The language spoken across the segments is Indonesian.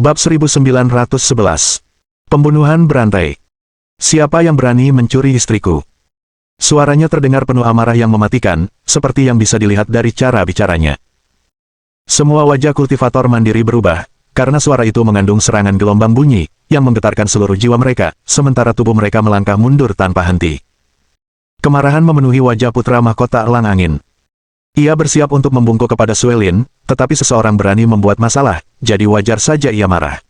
Bab 1911. Pembunuhan berantai. Siapa yang berani mencuri istriku? Suaranya terdengar penuh amarah yang mematikan, seperti yang bisa dilihat dari cara bicaranya. Semua wajah kultivator mandiri berubah, karena suara itu mengandung serangan gelombang bunyi, yang menggetarkan seluruh jiwa mereka, sementara tubuh mereka melangkah mundur tanpa henti. Kemarahan memenuhi wajah putra mahkota elang angin. Ia bersiap untuk membungkuk kepada Suelin, tetapi seseorang berani membuat masalah, jadi wajar saja ia marah.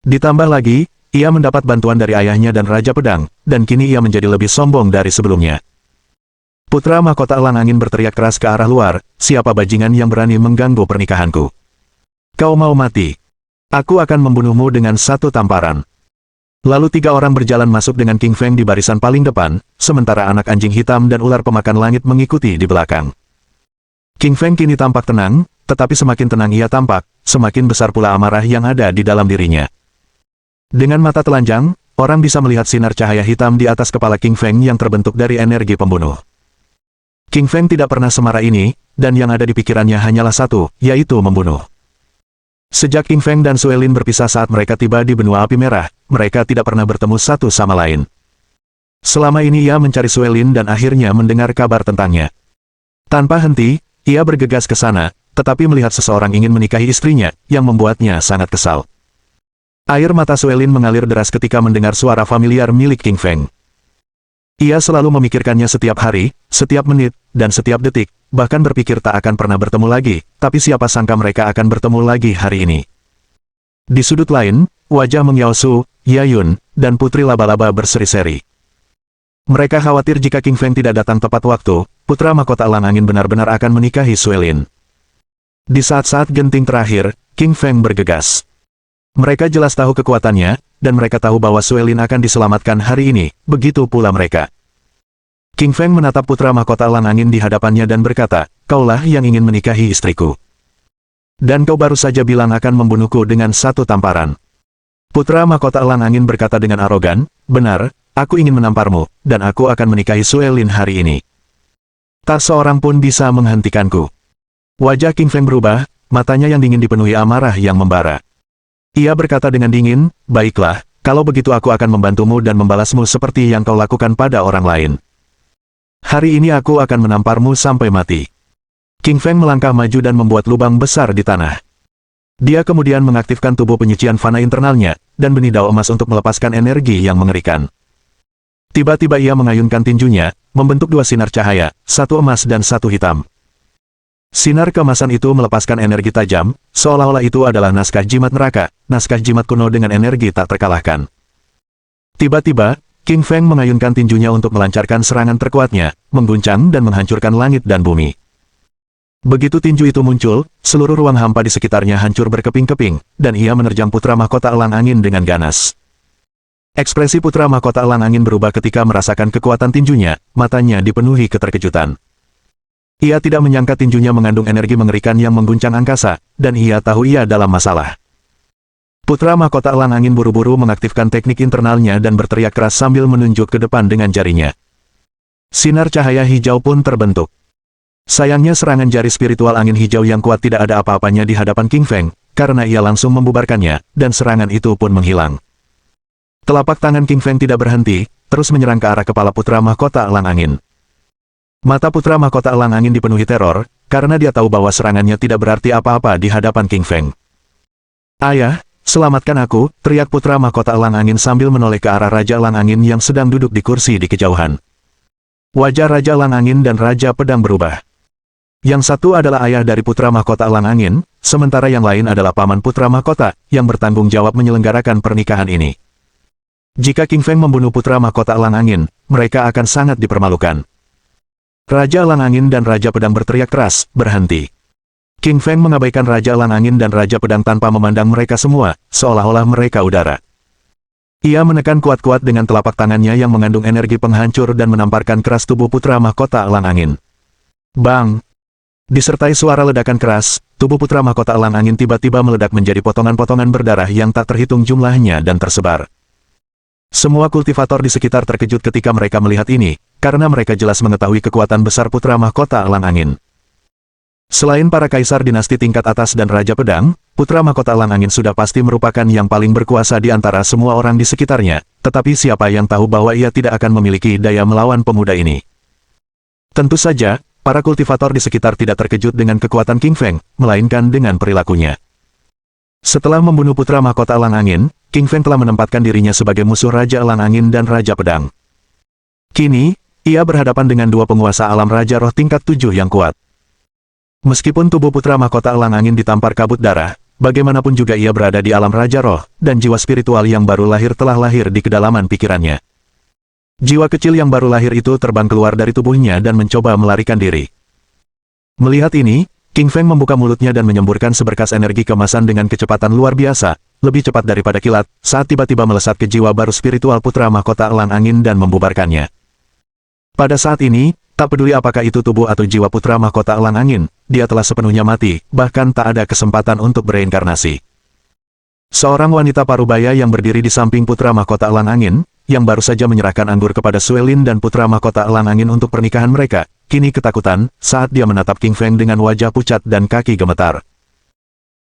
Ditambah lagi, ia mendapat bantuan dari ayahnya dan Raja Pedang, dan kini ia menjadi lebih sombong dari sebelumnya. Putra mahkota elang angin berteriak keras ke arah luar, siapa bajingan yang berani mengganggu pernikahanku? Kau mau mati? Aku akan membunuhmu dengan satu tamparan. Lalu 3 orang berjalan masuk dengan King Feng di barisan paling depan, sementara anak anjing hitam dan ular pemakan langit mengikuti di belakang. King Feng kini tampak tenang, tetapi semakin tenang ia tampak, semakin besar pula amarah yang ada di dalam dirinya. Dengan mata telanjang, orang bisa melihat sinar cahaya hitam di atas kepala King Feng yang terbentuk dari energi pembunuh. King Feng tidak pernah semarah ini, dan yang ada di pikirannya hanyalah satu, yaitu membunuh. Sejak King Feng dan Suelin berpisah saat mereka tiba di benua api merah, mereka tidak pernah bertemu satu sama lain. Selama ini ia mencari Suelin dan akhirnya mendengar kabar tentangnya. Tanpa henti, ia bergegas ke sana, tetapi melihat seseorang ingin menikahi istrinya, yang membuatnya sangat kesal. Air mata Suelin mengalir deras ketika mendengar suara familiar milik King Feng. Ia selalu memikirkannya setiap hari, setiap menit, dan setiap detik, bahkan berpikir tak akan pernah bertemu lagi, tapi siapa sangka mereka akan bertemu lagi hari ini. Di sudut lain, wajah Meng Yaosu, Yayun, dan Putri Laba-Laba berseri-seri. Mereka khawatir jika King Feng tidak datang tepat waktu, putra mahkota elang angin benar-benar akan menikahi Suelin. Di saat-saat genting terakhir, King Feng bergegas. Mereka jelas tahu kekuatannya, dan mereka tahu bahwa Suelin akan diselamatkan hari ini, begitu pula mereka. King Feng menatap putra mahkota elang angin di hadapannya dan berkata, "Kaulah yang ingin menikahi istriku. Dan kau baru saja bilang akan membunuhku dengan satu tamparan." Putra mahkota elang angin berkata dengan arogan, "Benar, aku ingin menamparmu, dan aku akan menikahi Suelin hari ini. Tak seorang pun bisa menghentikanku." Wajah King Feng berubah, matanya yang dingin dipenuhi amarah yang membara. Ia berkata dengan dingin, "Baiklah, kalau begitu aku akan membantumu dan membalasmu seperti yang kau lakukan pada orang lain. Hari ini aku akan menamparmu sampai mati." King Feng melangkah maju dan membuat lubang besar di tanah. Dia kemudian mengaktifkan tubuh penyucian fana internalnya, dan benih dao emas untuk melepaskan energi yang mengerikan. Tiba-tiba ia mengayunkan tinjunya, membentuk 2 sinar cahaya, 1 emas dan 1 hitam. Sinar keemasan itu melepaskan energi tajam, seolah-olah itu adalah naskah jimat neraka, naskah jimat kuno dengan energi tak terkalahkan. Tiba-tiba, King Feng mengayunkan tinjunya untuk melancarkan serangan terkuatnya, mengguncang dan menghancurkan langit dan bumi. Begitu tinju itu muncul, seluruh ruang hampa di sekitarnya hancur berkeping-keping, dan ia menerjang putra mahkota elang angin dengan ganas. Ekspresi putra mahkota elang angin berubah ketika merasakan kekuatan tinjunya, matanya dipenuhi keterkejutan. Ia tidak menyangka tinjunya mengandung energi mengerikan yang mengguncang angkasa, dan ia tahu ia dalam masalah. Putra mahkota elang angin buru-buru mengaktifkan teknik internalnya dan berteriak keras sambil menunjuk ke depan dengan jarinya. Sinar cahaya hijau pun terbentuk. Sayangnya serangan jari spiritual angin hijau yang kuat tidak ada apa-apanya di hadapan King Feng, karena ia langsung membubarkannya, dan serangan itu pun menghilang. Telapak tangan King Feng tidak berhenti, terus menyerang ke arah kepala putra mahkota elang angin. Mata putra mahkota elang angin dipenuhi teror, karena dia tahu bahwa serangannya tidak berarti apa-apa di hadapan King Feng. "Ayah, selamatkan aku!" teriak putra mahkota elang angin sambil menoleh ke arah Raja Elang Angin yang sedang duduk di kursi di kejauhan. Wajah Raja Elang Angin dan Raja Pedang berubah. Yang satu adalah ayah dari putra mahkota elang angin, sementara yang lain adalah paman putra mahkota, yang bertanggung jawab menyelenggarakan pernikahan ini. Jika King Feng membunuh putra mahkota elang angin, mereka akan sangat dipermalukan. Raja Elang Angin dan Raja Pedang berteriak keras, "Berhenti!" King Feng mengabaikan Raja Elang Angin dan Raja Pedang tanpa memandang mereka semua, seolah-olah mereka udara. Ia menekan kuat-kuat dengan telapak tangannya yang mengandung energi penghancur dan menamparkan keras tubuh putra mahkota elang angin. Bang! Disertai suara ledakan keras, tubuh putra mahkota elang angin tiba-tiba meledak menjadi potongan-potongan berdarah yang tak terhitung jumlahnya dan tersebar. Semua kultivator di sekitar terkejut ketika mereka melihat ini, karena mereka jelas mengetahui kekuatan besar putra mahkota elang angin. Selain para kaisar dinasti tingkat atas dan Raja Pedang, putra mahkota Elang Angin sudah pasti merupakan yang paling berkuasa di antara semua orang di sekitarnya, tetapi siapa yang tahu bahwa ia tidak akan memiliki daya melawan pemuda ini. Tentu saja, para kultivator di sekitar tidak terkejut dengan kekuatan King Feng, melainkan dengan perilakunya. Setelah membunuh putra mahkota Elang Angin, King Feng telah menempatkan dirinya sebagai musuh Raja Elang Angin dan Raja Pedang. Kini, ia berhadapan dengan dua penguasa alam Raja Roh tingkat 7 yang kuat. Meskipun tubuh putra mahkota Elang Angin ditampar kabut darah, bagaimanapun juga ia berada di alam Raja Roh, dan jiwa spiritual yang baru lahir telah lahir di kedalaman pikirannya. Jiwa kecil yang baru lahir itu terbang keluar dari tubuhnya dan mencoba melarikan diri. Melihat ini, King Feng membuka mulutnya dan menyemburkan seberkas energi kemasan dengan kecepatan luar biasa, lebih cepat daripada kilat, saat tiba-tiba melesat ke jiwa baru spiritual putra mahkota Elang Angin dan membubarkannya. Pada saat ini, tak peduli apakah itu tubuh atau jiwa putra mahkota Elang Angin, dia telah sepenuhnya mati, bahkan tak ada kesempatan untuk bereinkarnasi. Seorang wanita parubaya yang berdiri di samping putra mahkota Elang Angin, yang baru saja menyerahkan anggur kepada Suelin dan putra mahkota Elang Angin untuk pernikahan mereka, kini ketakutan saat dia menatap King Feng dengan wajah pucat dan kaki gemetar.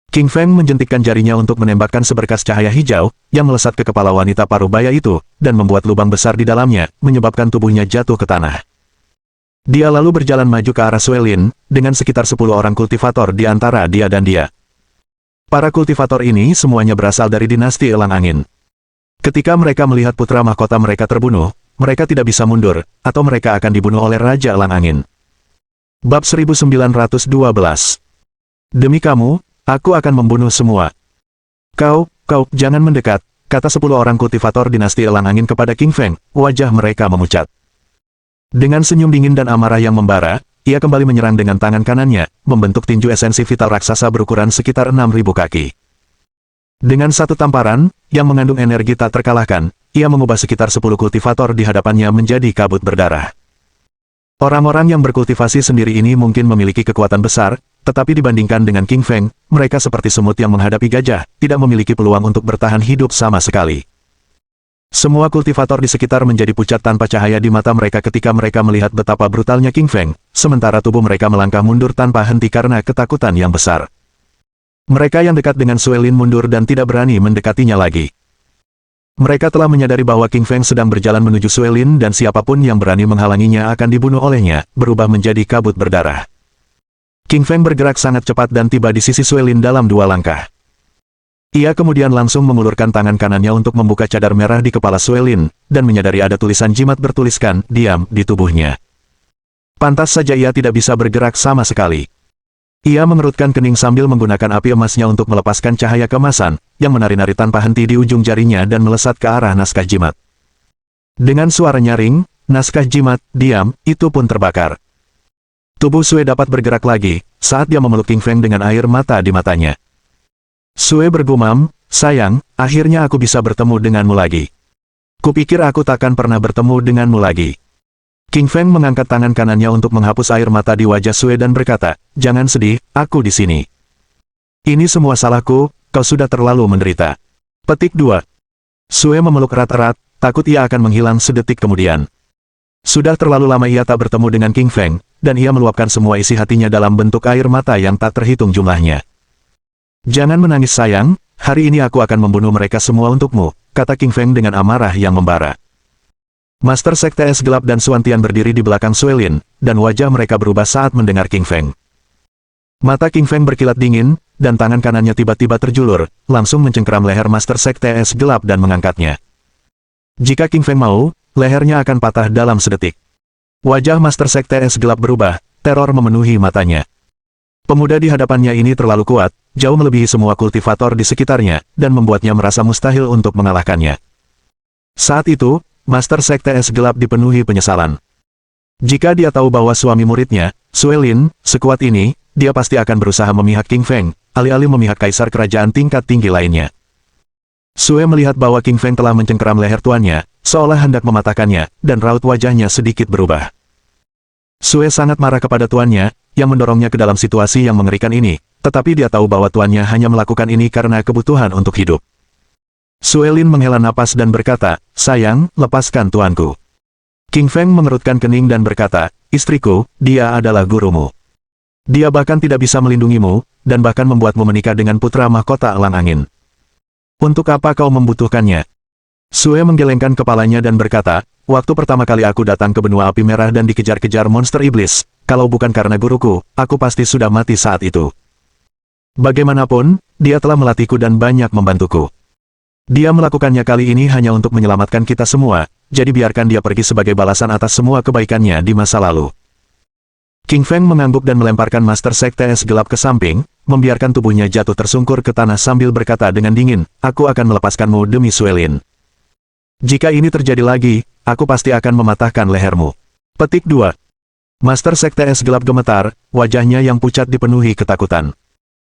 King Feng menjentikkan jarinya untuk menembakkan seberkas cahaya hijau, yang melesat ke kepala wanita parubaya itu, dan membuat lubang besar di dalamnya, menyebabkan tubuhnya jatuh ke tanah. Dia lalu berjalan maju ke arah Suelin, dengan sekitar 10 orang kultivator di antara dia dan dia. Para kultivator ini semuanya berasal dari dinasti Elang Angin. Ketika mereka melihat putra mahkota mereka terbunuh, mereka tidak bisa mundur, atau mereka akan dibunuh oleh Raja Elang Angin. Bab 1912. Demi kamu, aku akan membunuh semua. Kau, jangan mendekat, kata 10 orang kultivator dinasti Elang Angin kepada King Feng, wajah mereka memucat. Dengan senyum dingin dan amarah yang membara, ia kembali menyerang dengan tangan kanannya, membentuk tinju esensi vital raksasa berukuran sekitar 6.000 kaki. Dengan satu tamparan, yang mengandung energi tak terkalahkan, ia mengubah sekitar 10 kultivator di hadapannya menjadi kabut berdarah. Orang-orang yang berkultivasi sendiri ini mungkin memiliki kekuatan besar, tetapi dibandingkan dengan King Feng, mereka seperti semut yang menghadapi gajah, tidak memiliki peluang untuk bertahan hidup sama sekali. Semua kultivator di sekitar menjadi pucat tanpa cahaya di mata mereka ketika mereka melihat betapa brutalnya King Feng, sementara tubuh mereka melangkah mundur tanpa henti karena ketakutan yang besar. Mereka yang dekat dengan Suelin mundur dan tidak berani mendekatinya lagi. Mereka telah menyadari bahwa King Feng sedang berjalan menuju Suelin dan siapapun yang berani menghalanginya akan dibunuh olehnya, berubah menjadi kabut berdarah. King Feng bergerak sangat cepat dan tiba di sisi Suelin dalam 2 langkah. Ia kemudian langsung mengulurkan tangan kanannya untuk membuka cadar merah di kepala Suelin, dan menyadari ada tulisan jimat bertuliskan, diam, di tubuhnya. Pantas saja ia tidak bisa bergerak sama sekali. Ia mengerutkan kening sambil menggunakan api emasnya untuk melepaskan cahaya kemasan, yang menari-nari tanpa henti di ujung jarinya dan melesat ke arah naskah jimat. Dengan suara nyaring, naskah jimat, diam, itu pun terbakar. Tubuh Sue dapat bergerak lagi, saat dia memeluk King Feng dengan air mata di matanya. Sue bergumam, sayang, akhirnya aku bisa bertemu denganmu lagi. Kupikir aku takkan pernah bertemu denganmu lagi. King Feng mengangkat tangan kanannya untuk menghapus air mata di wajah Sue dan berkata, jangan sedih, aku di sini. Ini semua salahku, kau sudah terlalu menderita. Petik 2. Sue memeluk erat-erat, takut ia akan menghilang sedetik kemudian. Sudah terlalu lama ia tak bertemu dengan King Feng, dan ia meluapkan semua isi hatinya dalam bentuk air mata yang tak terhitung jumlahnya. Jangan menangis sayang, hari ini aku akan membunuh mereka semua untukmu, kata King Feng dengan amarah yang membara. Master Sekte Es Gelap dan Suantian berdiri di belakang Suelin, dan wajah mereka berubah saat mendengar King Feng. Mata King Feng berkilat dingin, dan tangan kanannya tiba-tiba terjulur, langsung mencengkeram leher Master Sekte Es Gelap dan mengangkatnya. Jika King Feng mau, lehernya akan patah dalam sedetik. Wajah Master Sekte Es Gelap berubah, teror memenuhi matanya. Pemuda di hadapannya ini terlalu kuat, jauh melebihi semua kultivator di sekitarnya, dan membuatnya merasa mustahil untuk mengalahkannya. Saat itu, Master Sekte Es Gelap dipenuhi penyesalan. Jika dia tahu bahwa suami muridnya, Suelin, sekuat ini, dia pasti akan berusaha memihak King Feng, alih-alih memihak kaisar kerajaan tingkat tinggi lainnya. Sue melihat bahwa King Feng telah mencengkeram leher tuannya, seolah hendak mematahkannya, dan raut wajahnya sedikit berubah. Sue sangat marah kepada tuannya, yang mendorongnya ke dalam situasi yang mengerikan ini, tetapi dia tahu bahwa tuannya hanya melakukan ini karena kebutuhan untuk hidup. Suelin menghela napas dan berkata, sayang, lepaskan tuanku. King Feng mengerutkan kening dan berkata, istriku, dia adalah gurumu. Dia bahkan tidak bisa melindungimu, dan bahkan membuatmu menikah dengan putra mahkota elang angin. Untuk apa kau membutuhkannya? Sue menggelengkan kepalanya dan berkata, waktu pertama kali aku datang ke benua api merah dan dikejar-kejar monster iblis, kalau bukan karena guruku, aku pasti sudah mati saat itu. Bagaimanapun, dia telah melatihku dan banyak membantuku. Dia melakukannya kali ini hanya untuk menyelamatkan kita semua, jadi biarkan dia pergi sebagai balasan atas semua kebaikannya di masa lalu. King Feng mengangguk dan melemparkan Master Sekte Es Gelap ke samping, membiarkan tubuhnya jatuh tersungkur ke tanah sambil berkata dengan dingin, aku akan melepaskanmu demi Suelin. Jika ini terjadi lagi, aku pasti akan mematahkan lehermu. Petik 2. Master Sekte Es Gelap gemetar, wajahnya yang pucat dipenuhi ketakutan.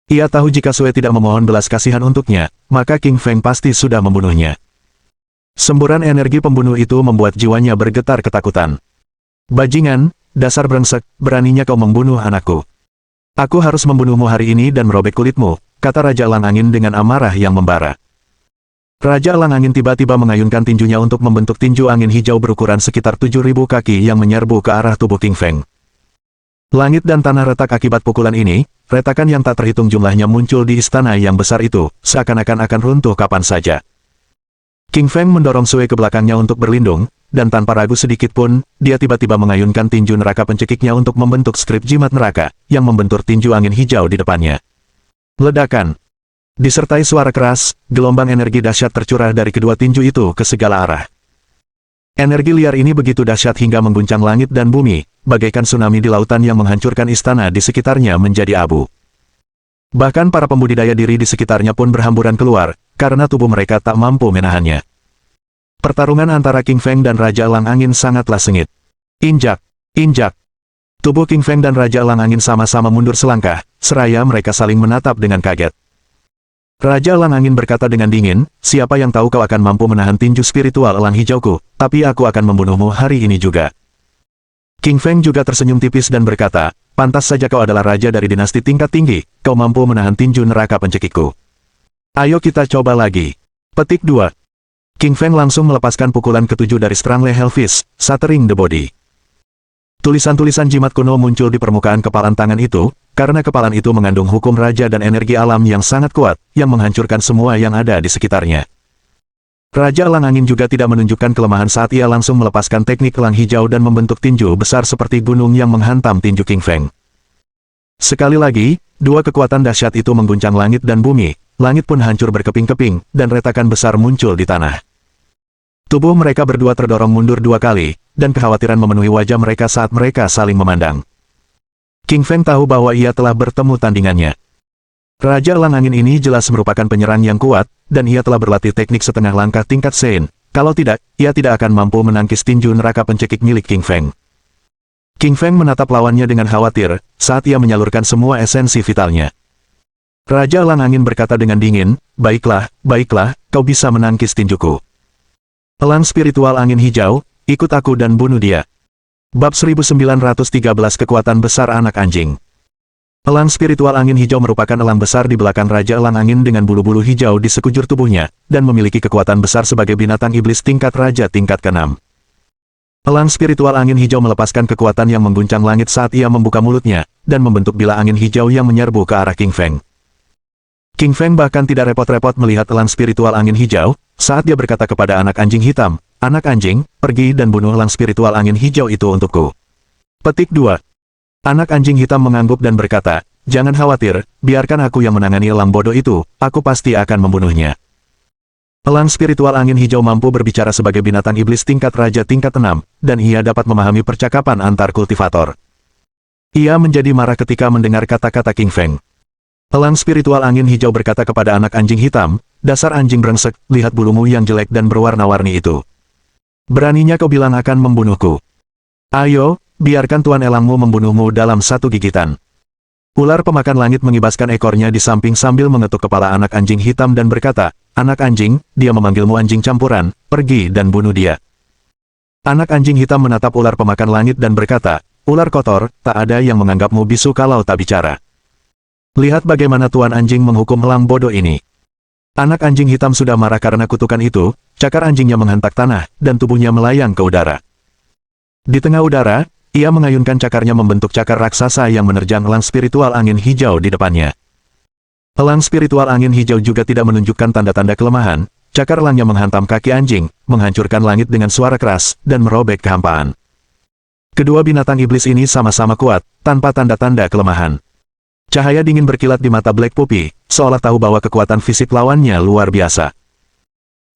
Ia tahu jika Sue tidak memohon belas kasihan untuknya, maka King Feng pasti sudah membunuhnya. Semburan energi pembunuh itu membuat jiwanya bergetar ketakutan. Bajingan, dasar brengsek, beraninya kau membunuh anakku. Aku harus membunuhmu hari ini dan merobek kulitmu, kata Raja Elang Angin dengan amarah yang membara. Raja Elang Angin tiba-tiba mengayunkan tinjunya untuk membentuk tinju angin hijau berukuran sekitar 7.000 kaki yang menyerbu ke arah tubuh King Feng. Langit dan tanah retak akibat pukulan ini, retakan yang tak terhitung jumlahnya muncul di istana yang besar itu, seakan-akan akan runtuh kapan saja. King Feng mendorong Sue ke belakangnya untuk berlindung, dan tanpa ragu sedikit pun, dia tiba-tiba mengayunkan tinju neraka pencekiknya untuk membentuk skrip jimat neraka, yang membentur tinju angin hijau di depannya. Ledakan. Disertai suara keras, gelombang energi dahsyat tercurah dari kedua tinju itu ke segala arah. Energi liar ini begitu dahsyat hingga mengguncang langit dan bumi, bagaikan tsunami di lautan yang menghancurkan istana di sekitarnya menjadi abu. Bahkan para pembudidaya diri di sekitarnya pun berhamburan keluar, karena tubuh mereka tak mampu menahannya. Pertarungan antara King Feng dan Raja Elang Angin sangatlah sengit. Injak, injak. Tubuh King Feng dan Raja Elang Angin sama-sama mundur selangkah, seraya mereka saling menatap dengan kaget. Raja Elang Angin berkata dengan dingin, siapa yang tahu kau akan mampu menahan tinju spiritual elang hijauku, tapi aku akan membunuhmu hari ini juga. King Feng juga tersenyum tipis dan berkata, pantas saja kau adalah raja dari dinasti tingkat tinggi, kau mampu menahan tinju neraka pencekikku. Ayo kita coba lagi. Petik 2. King Feng langsung melepaskan pukulan ketujuh dari Strangle Hellfish, Shattering the Body. Tulisan-tulisan jimat kuno muncul di permukaan kepalan tangan itu, karena kepalan itu mengandung hukum raja dan energi alam yang sangat kuat, yang menghancurkan semua yang ada di sekitarnya. Raja Elang Angin juga tidak menunjukkan kelemahan saat ia langsung melepaskan teknik elang hijau dan membentuk tinju besar seperti gunung yang menghantam tinju King Feng. Sekali lagi, dua kekuatan dahsyat itu mengguncang langit dan bumi, langit pun hancur berkeping-keping, dan retakan besar muncul di tanah. Tubuh mereka berdua terdorong mundur dua kali, dan kekhawatiran memenuhi wajah mereka saat mereka saling memandang. King Feng tahu bahwa ia telah bertemu tandingannya. Raja Elang Angin ini jelas merupakan penyerang yang kuat, dan ia telah berlatih teknik setengah langkah tingkat Sein. Kalau tidak, ia tidak akan mampu menangkis tinju neraka pencekik milik King Feng. King Feng menatap lawannya dengan khawatir, saat ia menyalurkan semua esensi vitalnya. Raja Elang Angin berkata dengan dingin, baiklah, baiklah, kau bisa menangkis tinjuku. Elang spiritual angin hijau, ikut aku dan bunuh dia. Bab 1913 Kekuatan Besar Anak Anjing. Elang spiritual angin hijau merupakan elang besar di belakang Raja Elang Angin dengan bulu-bulu hijau di sekujur tubuhnya, dan memiliki kekuatan besar sebagai binatang iblis tingkat raja tingkat ke-6. Elang spiritual angin hijau melepaskan kekuatan yang mengguncang langit saat ia membuka mulutnya, dan membentuk bila angin hijau yang menyerbu ke arah King Feng. King Feng bahkan tidak repot-repot melihat elang spiritual angin hijau, saat dia berkata kepada anak anjing hitam, anak anjing, pergi dan bunuh elang spiritual angin hijau itu untukku. Petik 2. Anak anjing hitam mengangguk dan berkata, jangan khawatir, biarkan aku yang menangani elang bodoh itu, aku pasti akan membunuhnya. Elang spiritual angin hijau mampu berbicara sebagai binatang iblis tingkat raja tingkat 6, dan ia dapat memahami percakapan antar kultivator. Ia menjadi marah ketika mendengar kata-kata King Feng. Elang spiritual angin hijau berkata kepada anak anjing hitam, dasar anjing brengsek, lihat bulumu yang jelek dan berwarna-warni itu. Beraninya kau bilang akan membunuhku. Ayo, biarkan tuan elangmu membunuhmu dalam satu gigitan. Ular pemakan langit mengibaskan ekornya di samping sambil mengetuk kepala anak anjing hitam dan berkata, anak anjing, dia memanggilmu anjing campuran, pergi dan bunuh dia. Anak anjing hitam menatap ular pemakan langit dan berkata, ular kotor, tak ada yang menganggapmu bisu kalau tak bicara. Lihat bagaimana tuan anjing menghukum elang bodoh ini. Anak anjing hitam sudah marah karena kutukan itu, cakar anjingnya menghantak tanah, dan tubuhnya melayang ke udara. Di tengah udara, ia mengayunkan cakarnya membentuk cakar raksasa yang menerjang elang spiritual angin hijau di depannya. Elang spiritual angin hijau juga tidak menunjukkan tanda-tanda kelemahan, cakar elangnya menghantam kaki anjing, menghancurkan langit dengan suara keras, dan merobek kehampaan. Kedua binatang iblis ini sama-sama kuat, tanpa tanda-tanda kelemahan. Cahaya dingin berkilat di mata Black Puppy, seolah tahu bahwa kekuatan fisik lawannya luar biasa.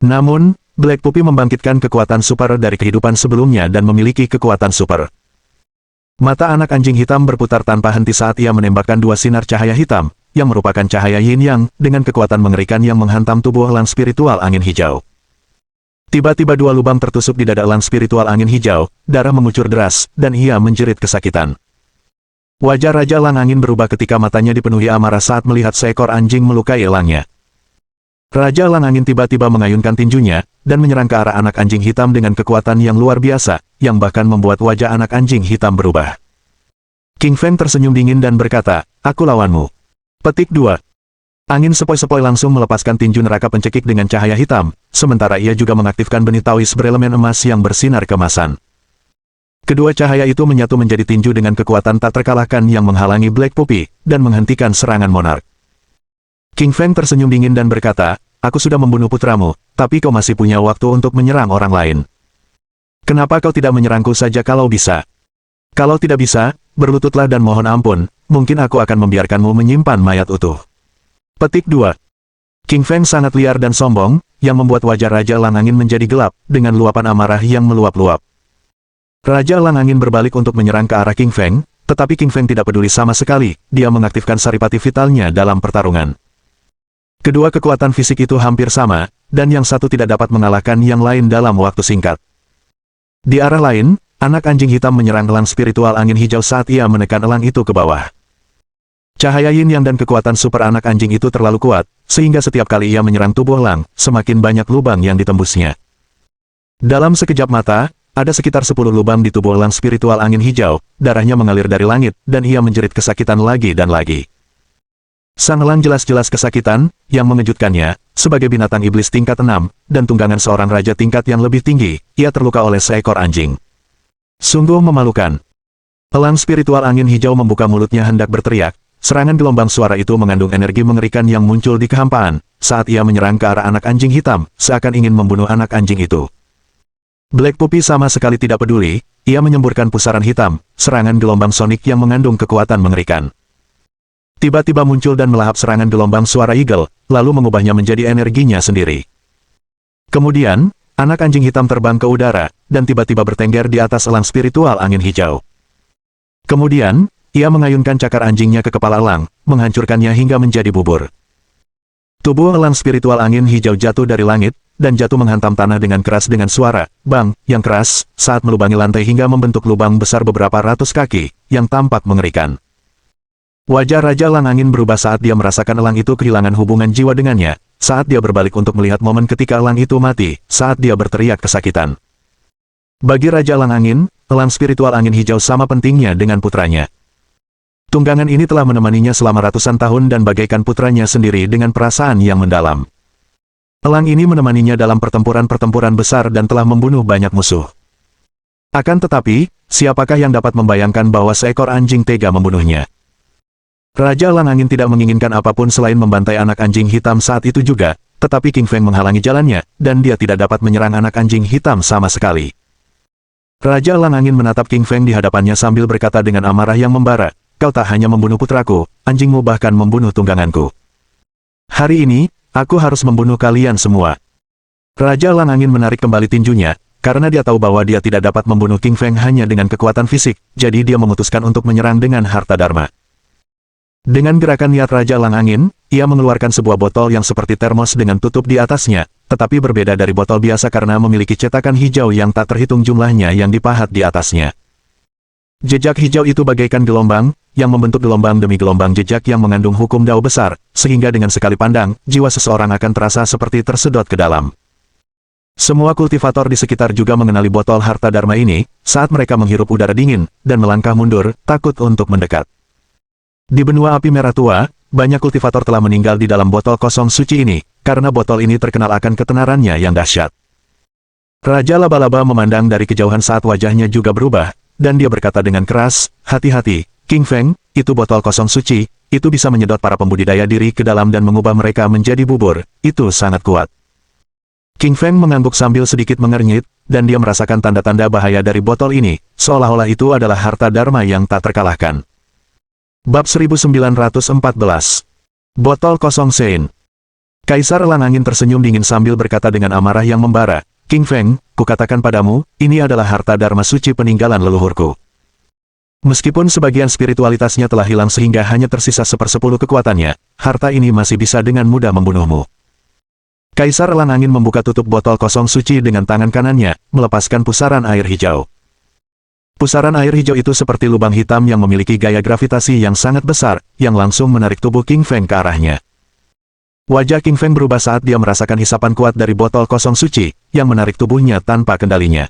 Namun, Black Puppy membangkitkan kekuatan super dari kehidupan sebelumnya dan memiliki kekuatan super. Mata anak anjing hitam berputar tanpa henti saat ia menembakkan dua sinar cahaya hitam, yang merupakan cahaya yin-yang, dengan kekuatan mengerikan yang menghantam tubuh elang spiritual angin hijau. Tiba-tiba dua lubang tertusuk di dada elang spiritual angin hijau, darah mengucur deras, dan ia menjerit kesakitan. Wajah Raja Elang Angin berubah ketika matanya dipenuhi amarah saat melihat seekor anjing melukai elangnya. Raja Elang Angin tiba-tiba mengayunkan tinjunya, dan menyerang ke arah anak anjing hitam dengan kekuatan yang luar biasa, yang bahkan membuat wajah anak anjing hitam berubah. King Feng tersenyum dingin dan berkata, "Aku lawanmu." Petik 2. Angin sepoi-sepoi langsung melepaskan tinju neraka pencekik dengan cahaya hitam, sementara ia juga mengaktifkan benih tawis berelemen emas yang bersinar kemasan. Kedua cahaya itu menyatu menjadi tinju dengan kekuatan tak terkalahkan yang menghalangi Black Puppy, dan menghentikan serangan monark. King Feng tersenyum dingin dan berkata, "Aku sudah membunuh putramu, tapi kau masih punya waktu untuk menyerang orang lain. Kenapa kau tidak menyerangku saja kalau bisa? Kalau tidak bisa, berlututlah dan mohon ampun, mungkin aku akan membiarkanmu menyimpan mayat utuh." Petik 2. King Feng sangat liar dan sombong, yang membuat wajah Raja Elang Angin menjadi gelap, dengan luapan amarah yang meluap-luap. Raja Elang Angin berbalik untuk menyerang ke arah King Feng, tetapi King Feng tidak peduli sama sekali, dia mengaktifkan saripati vitalnya dalam pertarungan. Kedua kekuatan fisik itu hampir sama, dan yang satu tidak dapat mengalahkan yang lain dalam waktu singkat. Di arah lain, anak anjing hitam menyerang elang spiritual angin hijau saat ia menekan elang itu ke bawah. Cahaya yin-yang dan kekuatan super anak anjing itu terlalu kuat, sehingga setiap kali ia menyerang tubuh elang, semakin banyak lubang yang ditembusnya. Dalam sekejap mata, ada sekitar 10 lubang di tubuh elang spiritual angin hijau, darahnya mengalir dari langit, dan ia menjerit kesakitan lagi dan lagi. Sang elang jelas-jelas kesakitan, yang mengejutkannya, sebagai binatang iblis tingkat 6, dan tunggangan seorang raja tingkat yang lebih tinggi, ia terluka oleh seekor anjing. Sungguh memalukan. Elang spiritual angin hijau membuka mulutnya hendak berteriak. Serangan gelombang suara itu mengandung energi mengerikan yang muncul di kehampaan, saat ia menyerang ke arah anak anjing hitam, seakan ingin membunuh anak anjing itu. Black Puppy sama sekali tidak peduli, ia menyemburkan pusaran hitam, serangan gelombang sonik yang mengandung kekuatan mengerikan. Tiba-tiba muncul dan melahap serangan gelombang suara eagle, lalu mengubahnya menjadi energinya sendiri. Kemudian, anak anjing hitam terbang ke udara, dan tiba-tiba bertengger di atas elang spiritual angin hijau. Kemudian, ia mengayunkan cakar anjingnya ke kepala elang, menghancurkannya hingga menjadi bubur. Tubuh elang spiritual angin hijau jatuh dari langit, dan jatuh menghantam tanah dengan keras dengan suara, bang, yang keras, saat melubangi lantai hingga membentuk lubang besar beberapa ratus kaki, yang tampak mengerikan. Wajah Raja Elang Angin berubah saat dia merasakan elang itu kehilangan hubungan jiwa dengannya, saat dia berbalik untuk melihat momen ketika elang itu mati, saat dia berteriak kesakitan. Bagi Raja Elang Angin, elang spiritual angin hijau sama pentingnya dengan putranya. Tunggangan ini telah menemaninya selama ratusan tahun dan bagaikan putranya sendiri dengan perasaan yang mendalam. Elang ini menemaninya dalam pertempuran-pertempuran besar dan telah membunuh banyak musuh. Akan tetapi, siapakah yang dapat membayangkan bahwa seekor anjing tega membunuhnya? Raja Elang Angin tidak menginginkan apapun selain membantai anak anjing hitam saat itu juga, tetapi King Feng menghalangi jalannya, dan dia tidak dapat menyerang anak anjing hitam sama sekali. Raja Elang Angin menatap King Feng di hadapannya sambil berkata dengan amarah yang membara, "Kau tak hanya membunuh putraku, anjingmu bahkan membunuh tungganganku. Hari ini, aku harus membunuh kalian semua." Raja Elang Angin menarik kembali tinjunya, karena dia tahu bahwa dia tidak dapat membunuh King Feng hanya dengan kekuatan fisik, jadi dia memutuskan untuk menyerang dengan harta dharma. Dengan gerakan niat Raja Elang Angin, ia mengeluarkan sebuah botol yang seperti termos dengan tutup di atasnya, tetapi berbeda dari botol biasa karena memiliki cetakan hijau yang tak terhitung jumlahnya yang dipahat di atasnya. Jejak hijau itu bagaikan gelombang, yang membentuk gelombang demi gelombang jejak yang mengandung hukum Dao besar, sehingga dengan sekali pandang, jiwa seseorang akan terasa seperti tersedot ke dalam. Semua kultivator di sekitar juga mengenali botol harta dharma ini, saat mereka menghirup udara dingin, dan melangkah mundur, takut untuk mendekat. Di benua api merah tua, banyak kultivator telah meninggal di dalam botol kosong suci ini, karena botol ini terkenal akan ketenarannya yang dahsyat. Raja Laba-Laba memandang dari kejauhan saat wajahnya juga berubah, dan dia berkata dengan keras, "Hati-hati, King Feng, itu botol kosong suci, itu bisa menyedot para pembudidaya diri ke dalam dan mengubah mereka menjadi bubur, itu sangat kuat. King Feng mengangguk sambil sedikit mengernyit, dan dia merasakan tanda-tanda bahaya dari botol ini, seolah-olah itu adalah harta Dharma yang tak terkalahkan. Bab 1914. Botol kosong Sein. Kaisar Elang Angin tersenyum dingin sambil berkata dengan amarah yang membara, King Feng, kukatakan padamu, ini adalah harta Dharma suci peninggalan leluhurku. Meskipun sebagian spiritualitasnya telah hilang sehingga hanya tersisa 1/10 kekuatannya, harta ini masih bisa dengan mudah membunuhmu. Kaisar Elang Angin membuka tutup botol kosong suci dengan tangan kanannya, melepaskan pusaran air hijau. Pusaran air hijau itu seperti lubang hitam yang memiliki gaya gravitasi yang sangat besar, yang langsung menarik tubuh King Feng ke arahnya. Wajah King Feng berubah saat dia merasakan hisapan kuat dari botol kosong suci, yang menarik tubuhnya tanpa kendalinya.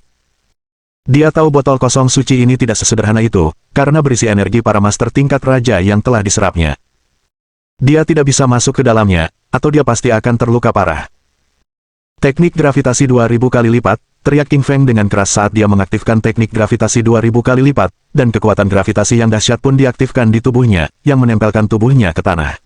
Dia tahu botol kosong suci ini tidak sesederhana itu, karena berisi energi para master tingkat raja yang telah diserapnya. Dia tidak bisa masuk ke dalamnya, atau dia pasti akan terluka parah. Teknik gravitasi 2000 kali lipat, teriak King Feng dengan keras saat dia mengaktifkan teknik gravitasi 2000 kali lipat, dan kekuatan gravitasi yang dahsyat pun diaktifkan di tubuhnya, yang menempelkan tubuhnya ke tanah.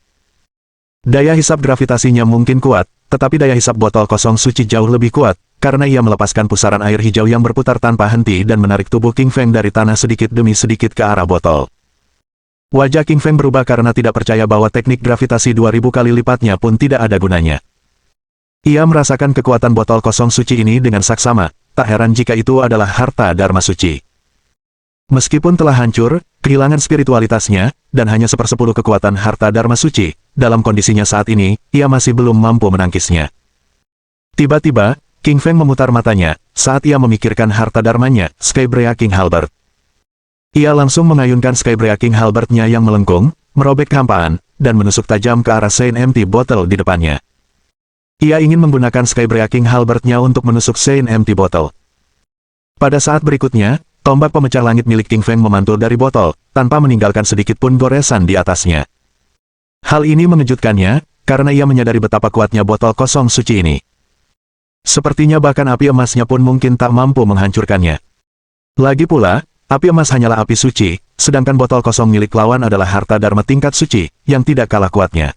Daya hisap gravitasinya mungkin kuat, tetapi daya hisap botol kosong suci jauh lebih kuat, karena ia melepaskan pusaran air hijau yang berputar tanpa henti dan menarik tubuh King Feng dari tanah sedikit demi sedikit ke arah botol. Wajah King Feng berubah karena tidak percaya bahwa teknik gravitasi 2000 kali lipatnya pun tidak ada gunanya. Ia merasakan kekuatan botol kosong suci ini dengan saksama, tak heran jika itu adalah harta Dharma suci. Meskipun telah hancur, kehilangan spiritualitasnya, dan hanya 1/10 kekuatan harta Dharma suci, dalam kondisinya saat ini, ia masih belum mampu menangkisnya. Tiba-tiba, King Feng memutar matanya, saat ia memikirkan harta dharmanya, Skybrea King Halberd. Ia langsung mengayunkan Skybrea King Halberd-nya yang melengkung, merobek kehampaan, dan menusuk tajam ke arah Sein Empty Bottle di depannya. Ia ingin menggunakan Skybrea King Halberd-nya untuk menusuk Sein Empty Bottle. Pada saat berikutnya, tombak pemecah langit milik King Feng memantul dari botol, tanpa meninggalkan sedikit pun goresan di atasnya. Hal ini mengejutkannya, karena ia menyadari betapa kuatnya botol kosong suci ini. Sepertinya bahkan api emasnya pun mungkin tak mampu menghancurkannya. Lagi pula, api emas hanyalah api suci, sedangkan botol kosong milik lawan adalah harta Dharma tingkat suci, yang tidak kalah kuatnya.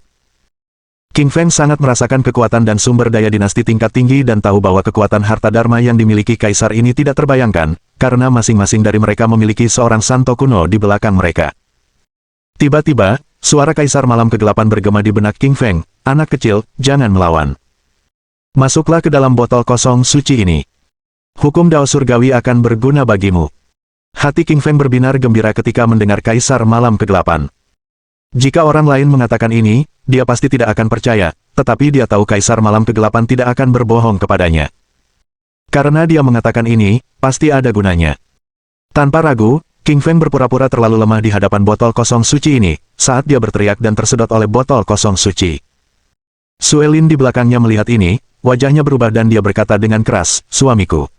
King Feng sangat merasakan kekuatan dan sumber daya dinasti tingkat tinggi dan tahu bahwa kekuatan harta Dharma yang dimiliki kaisar ini tidak terbayangkan, karena masing-masing dari mereka memiliki seorang santo kuno di belakang mereka. Tiba-tiba, suara kaisar malam kegelapan bergema di benak King Feng, anak kecil, jangan melawan. Masuklah ke dalam botol kosong suci ini. Hukum Dao Surgawi akan berguna bagimu. Hati King Feng berbinar gembira ketika mendengar kaisar malam kegelapan. Jika orang lain mengatakan ini, dia pasti tidak akan percaya, tetapi dia tahu kaisar malam kegelapan tidak akan berbohong kepadanya. Karena dia mengatakan ini, pasti ada gunanya. Tanpa ragu, King Feng berpura-pura terlalu lemah di hadapan botol kosong suci ini, saat dia berteriak dan tersedot oleh botol kosong suci. Suelin di belakangnya melihat ini, wajahnya berubah dan dia berkata dengan keras, suamiku.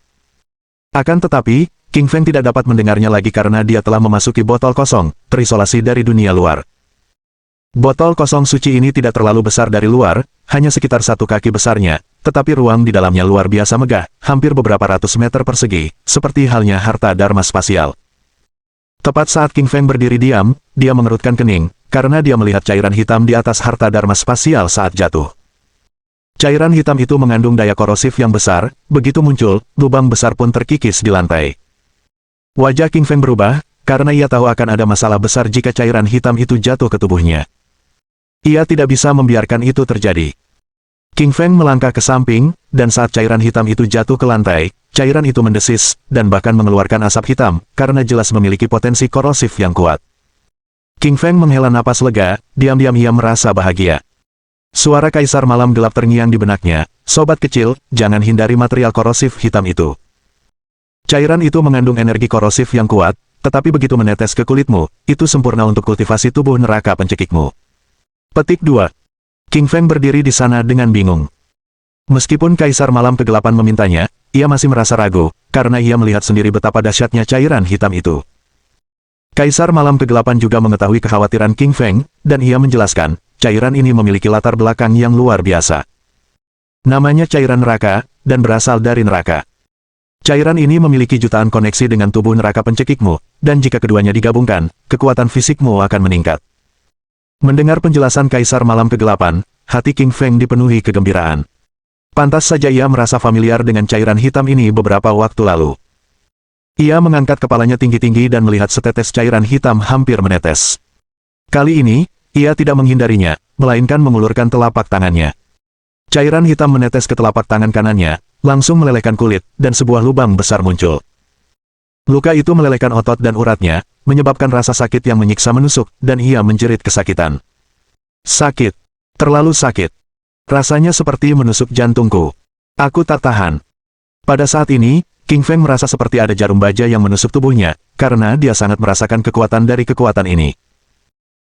Akan tetapi, King Feng tidak dapat mendengarnya lagi karena dia telah memasuki botol kosong, terisolasi dari dunia luar. Botol kosong suci ini tidak terlalu besar dari luar, hanya sekitar 1 kaki besarnya, tetapi ruang di dalamnya luar biasa megah, hampir beberapa ratus meter persegi, seperti halnya harta Dharma spasial. Tepat saat King Feng berdiri diam, dia mengerutkan kening, karena dia melihat cairan hitam di atas harta Dharma spasial saat jatuh. Cairan hitam itu mengandung daya korosif yang besar, begitu muncul, lubang besar pun terkikis di lantai. Wajah King Feng berubah, karena ia tahu akan ada masalah besar jika cairan hitam itu jatuh ke tubuhnya. Ia tidak bisa membiarkan itu terjadi. King Feng melangkah ke samping, dan saat cairan hitam itu jatuh ke lantai, cairan itu mendesis, dan bahkan mengeluarkan asap hitam, karena jelas memiliki potensi korosif yang kuat. King Feng menghela napas lega, diam-diam ia merasa bahagia. Suara kaisar malam gelap terngiang di benaknya, sobat kecil, jangan hindari material korosif hitam itu. Cairan itu mengandung energi korosif yang kuat, tetapi begitu menetes ke kulitmu, itu sempurna untuk kultivasi tubuh neraka pencekikmu. Petik 2. King Feng berdiri di sana dengan bingung. Meskipun kaisar malam kegelapan memintanya, ia masih merasa ragu, karena ia melihat sendiri betapa dahsyatnya cairan hitam itu. Kaisar malam kegelapan juga mengetahui kekhawatiran King Feng, dan ia menjelaskan, cairan ini memiliki latar belakang yang luar biasa. Namanya cairan neraka, dan berasal dari neraka. Cairan ini memiliki jutaan koneksi dengan tubuh neraka pencekikmu, dan jika keduanya digabungkan, kekuatan fisikmu akan meningkat. Mendengar penjelasan Kaisar Malam Kegelapan, hati King Feng dipenuhi kegembiraan. Pantas saja ia merasa familiar dengan cairan hitam ini beberapa waktu lalu. Ia mengangkat kepalanya tinggi-tinggi dan melihat setetes cairan hitam hampir menetes. Kali ini, ia tidak menghindarinya, melainkan mengulurkan telapak tangannya. Cairan hitam menetes ke telapak tangan kanannya, langsung melelehkan kulit, dan sebuah lubang besar muncul. Luka itu melelehkan otot dan uratnya, menyebabkan rasa sakit yang menyiksa menusuk, dan ia menjerit kesakitan. Sakit. Terlalu sakit. Rasanya seperti menusuk jantungku. Aku tak tahan. Pada saat ini, King Feng merasa seperti ada jarum baja yang menusuk tubuhnya, karena dia sangat merasakan kekuatan dari kekuatan ini.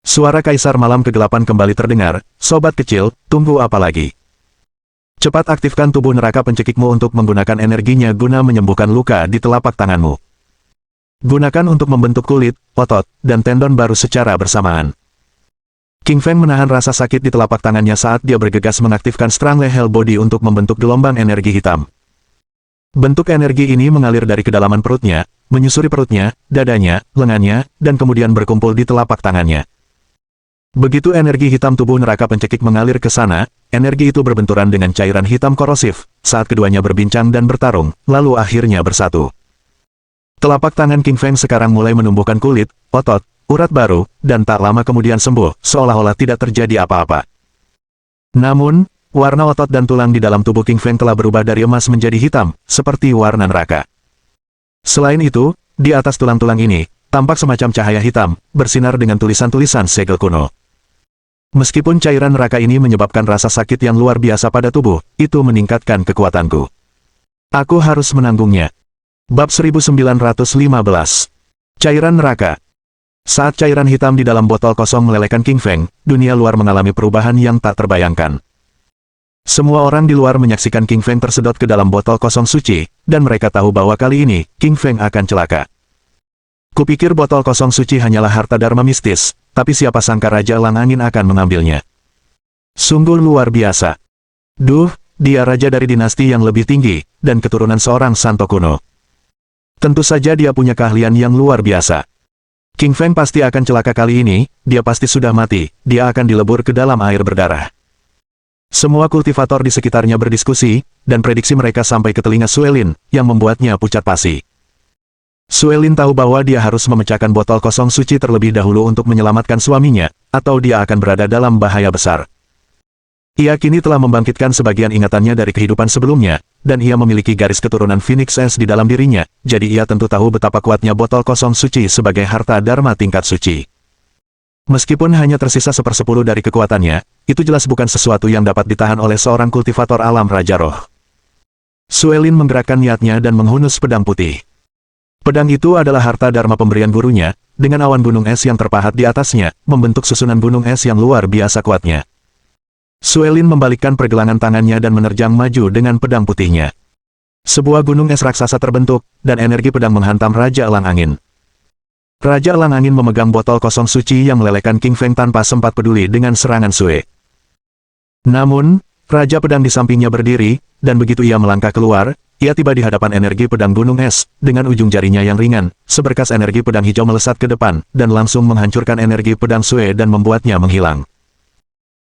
Suara Kaisar Malam Kegelapan kembali terdengar, "Sobat kecil, tunggu apa lagi? Cepat aktifkan tubuh neraka pencekikmu untuk menggunakan energinya guna menyembuhkan luka di telapak tanganmu. Gunakan untuk membentuk kulit, otot, dan tendon baru secara bersamaan." King Feng menahan rasa sakit di telapak tangannya saat dia bergegas mengaktifkan Strong Hell Body untuk membentuk gelombang energi hitam. Bentuk energi ini mengalir dari kedalaman perutnya, menyusuri perutnya, dadanya, lengannya, dan kemudian berkumpul di telapak tangannya. Begitu energi hitam tubuh neraka pencekik mengalir ke sana, energi itu berbenturan dengan cairan hitam korosif, saat keduanya berbincang dan bertarung, lalu akhirnya bersatu. Telapak tangan King Feng sekarang mulai menumbuhkan kulit, otot, urat baru, dan tak lama kemudian sembuh, seolah-olah tidak terjadi apa-apa. Namun, warna otot dan tulang di dalam tubuh King Feng telah berubah dari emas menjadi hitam, seperti warna neraka. Selain itu, di atas tulang-tulang ini, tampak semacam cahaya hitam, bersinar dengan tulisan-tulisan segel kuno. Meskipun cairan neraka ini menyebabkan rasa sakit yang luar biasa pada tubuh, itu meningkatkan kekuatanku. Aku harus menanggungnya. Bab 1915. Cairan neraka. Saat cairan hitam di dalam botol kosong melelehkan King Feng, dunia luar mengalami perubahan yang tak terbayangkan. Semua orang di luar menyaksikan King Feng tersedot ke dalam botol kosong suci, dan mereka tahu bahwa kali ini, King Feng akan celaka. Kupikir botol kosong suci hanyalah harta dharma mistis, tapi siapa sangka Raja Elang Angin akan mengambilnya. Sungguh luar biasa. Duh, dia raja dari dinasti yang lebih tinggi, dan keturunan seorang santo kuno. Tentu saja dia punya keahlian yang luar biasa. King Feng pasti akan celaka kali ini, dia pasti sudah mati, dia akan dilebur ke dalam air berdarah. Semua kultivator di sekitarnya berdiskusi, dan prediksi mereka sampai ke telinga Suelin, yang membuatnya pucat pasi. Suelin tahu bahwa dia harus memecahkan botol kosong suci terlebih dahulu untuk menyelamatkan suaminya, atau dia akan berada dalam bahaya besar. Ia kini telah membangkitkan sebagian ingatannya dari kehidupan sebelumnya, dan ia memiliki garis keturunan Phoenix S di dalam dirinya, jadi ia tentu tahu betapa kuatnya botol kosong suci sebagai harta dharma tingkat suci. Meskipun hanya tersisa 1/10 dari kekuatannya, itu jelas bukan sesuatu yang dapat ditahan oleh seorang kultivator alam Raja Roh. Suelin menggerakkan niatnya dan menghunus pedang putih. Pedang itu adalah harta dharma pemberian gurunya, dengan awan gunung es yang terpahat di atasnya, membentuk susunan gunung es yang luar biasa kuatnya. Suelin membalikkan pergelangan tangannya dan menerjang maju dengan pedang putihnya. Sebuah gunung es raksasa terbentuk, dan energi pedang menghantam Raja Elang Angin. Raja Elang Angin memegang botol kosong suci yang melelehkan King Feng tanpa sempat peduli dengan serangan Sue. Namun, Raja Pedang di sampingnya berdiri, dan begitu ia melangkah keluar, ia tiba di hadapan energi pedang gunung es, dengan ujung jarinya yang ringan, seberkas energi pedang hijau melesat ke depan, dan langsung menghancurkan energi pedang Sue dan membuatnya menghilang.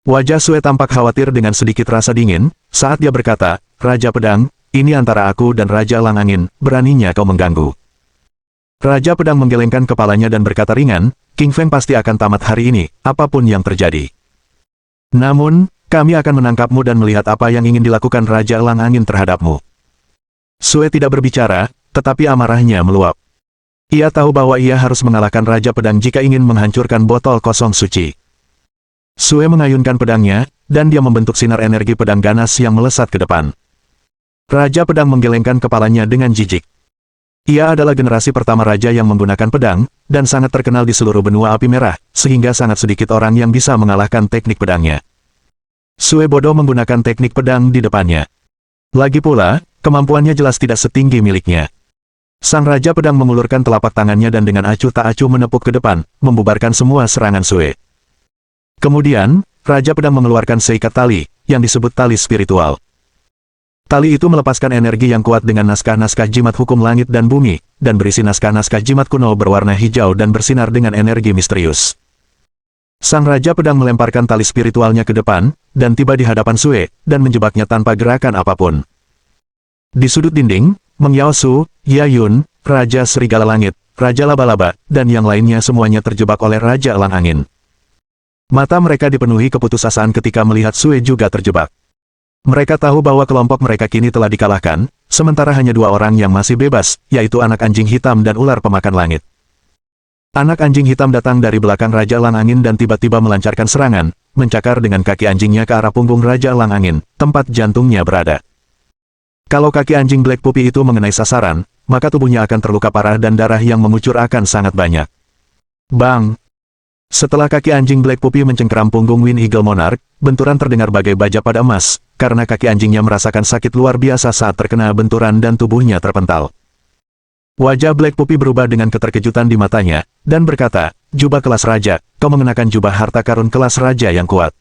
Wajah Sue tampak khawatir dengan sedikit rasa dingin, saat dia berkata, "Raja Pedang, ini antara aku dan Raja Elang Angin, beraninya kau mengganggu." Raja Pedang menggelengkan kepalanya dan berkata ringan, "King Feng pasti akan tamat hari ini, apapun yang terjadi. Namun, kami akan menangkapmu dan melihat apa yang ingin dilakukan Raja Elang Angin terhadapmu." Sue tidak berbicara, tetapi amarahnya meluap. Ia tahu bahwa ia harus mengalahkan Raja Pedang jika ingin menghancurkan botol kosong suci. Sue mengayunkan pedangnya, dan dia membentuk sinar energi pedang ganas yang melesat ke depan. Raja Pedang menggelengkan kepalanya dengan jijik. Ia adalah generasi pertama raja yang menggunakan pedang, dan sangat terkenal di seluruh benua api merah, sehingga sangat sedikit orang yang bisa mengalahkan teknik pedangnya. Sue bodoh menggunakan teknik pedang di depannya. Lagi pula, kemampuannya jelas tidak setinggi miliknya. Sang Raja Pedang mengulurkan telapak tangannya dan dengan acuh tak acuh menepuk ke depan, membubarkan semua serangan Sue. Kemudian, Raja Pedang mengeluarkan seikat tali, yang disebut tali spiritual. Tali itu melepaskan energi yang kuat dengan naskah-naskah jimat hukum langit dan bumi, dan berisi naskah-naskah jimat kuno berwarna hijau dan bersinar dengan energi misterius. Sang Raja Pedang melemparkan tali spiritualnya ke depan, dan tiba di hadapan Sue, dan menjebaknya tanpa gerakan apapun. Di sudut dinding, Meng Yao Su, Yayun, Raja Serigala Langit, Raja Laba-Laba, dan yang lainnya semuanya terjebak oleh Raja Elang Angin. Mata mereka dipenuhi keputusasaan ketika melihat Sue juga terjebak. Mereka tahu bahwa kelompok mereka kini telah dikalahkan, sementara hanya dua orang yang masih bebas, yaitu anak anjing hitam dan ular pemakan langit. Anak anjing hitam datang dari belakang Raja Elang Angin dan tiba-tiba melancarkan serangan, mencakar dengan kaki anjingnya ke arah punggung Raja Elang Angin, tempat jantungnya berada. Kalau kaki anjing Black Puppy itu mengenai sasaran, maka tubuhnya akan terluka parah dan darah yang mengucur akan sangat banyak. Bang! Setelah kaki anjing Black Puppy mencengkeram punggung Wind Eagle Monarch, benturan terdengar bagai baja pada emas, karena kaki anjingnya merasakan sakit luar biasa saat terkena benturan dan tubuhnya terpental. Wajah Black Puppy berubah dengan keterkejutan di matanya, dan berkata, "Jubah kelas raja, kau mengenakan jubah harta karun kelas raja yang kuat."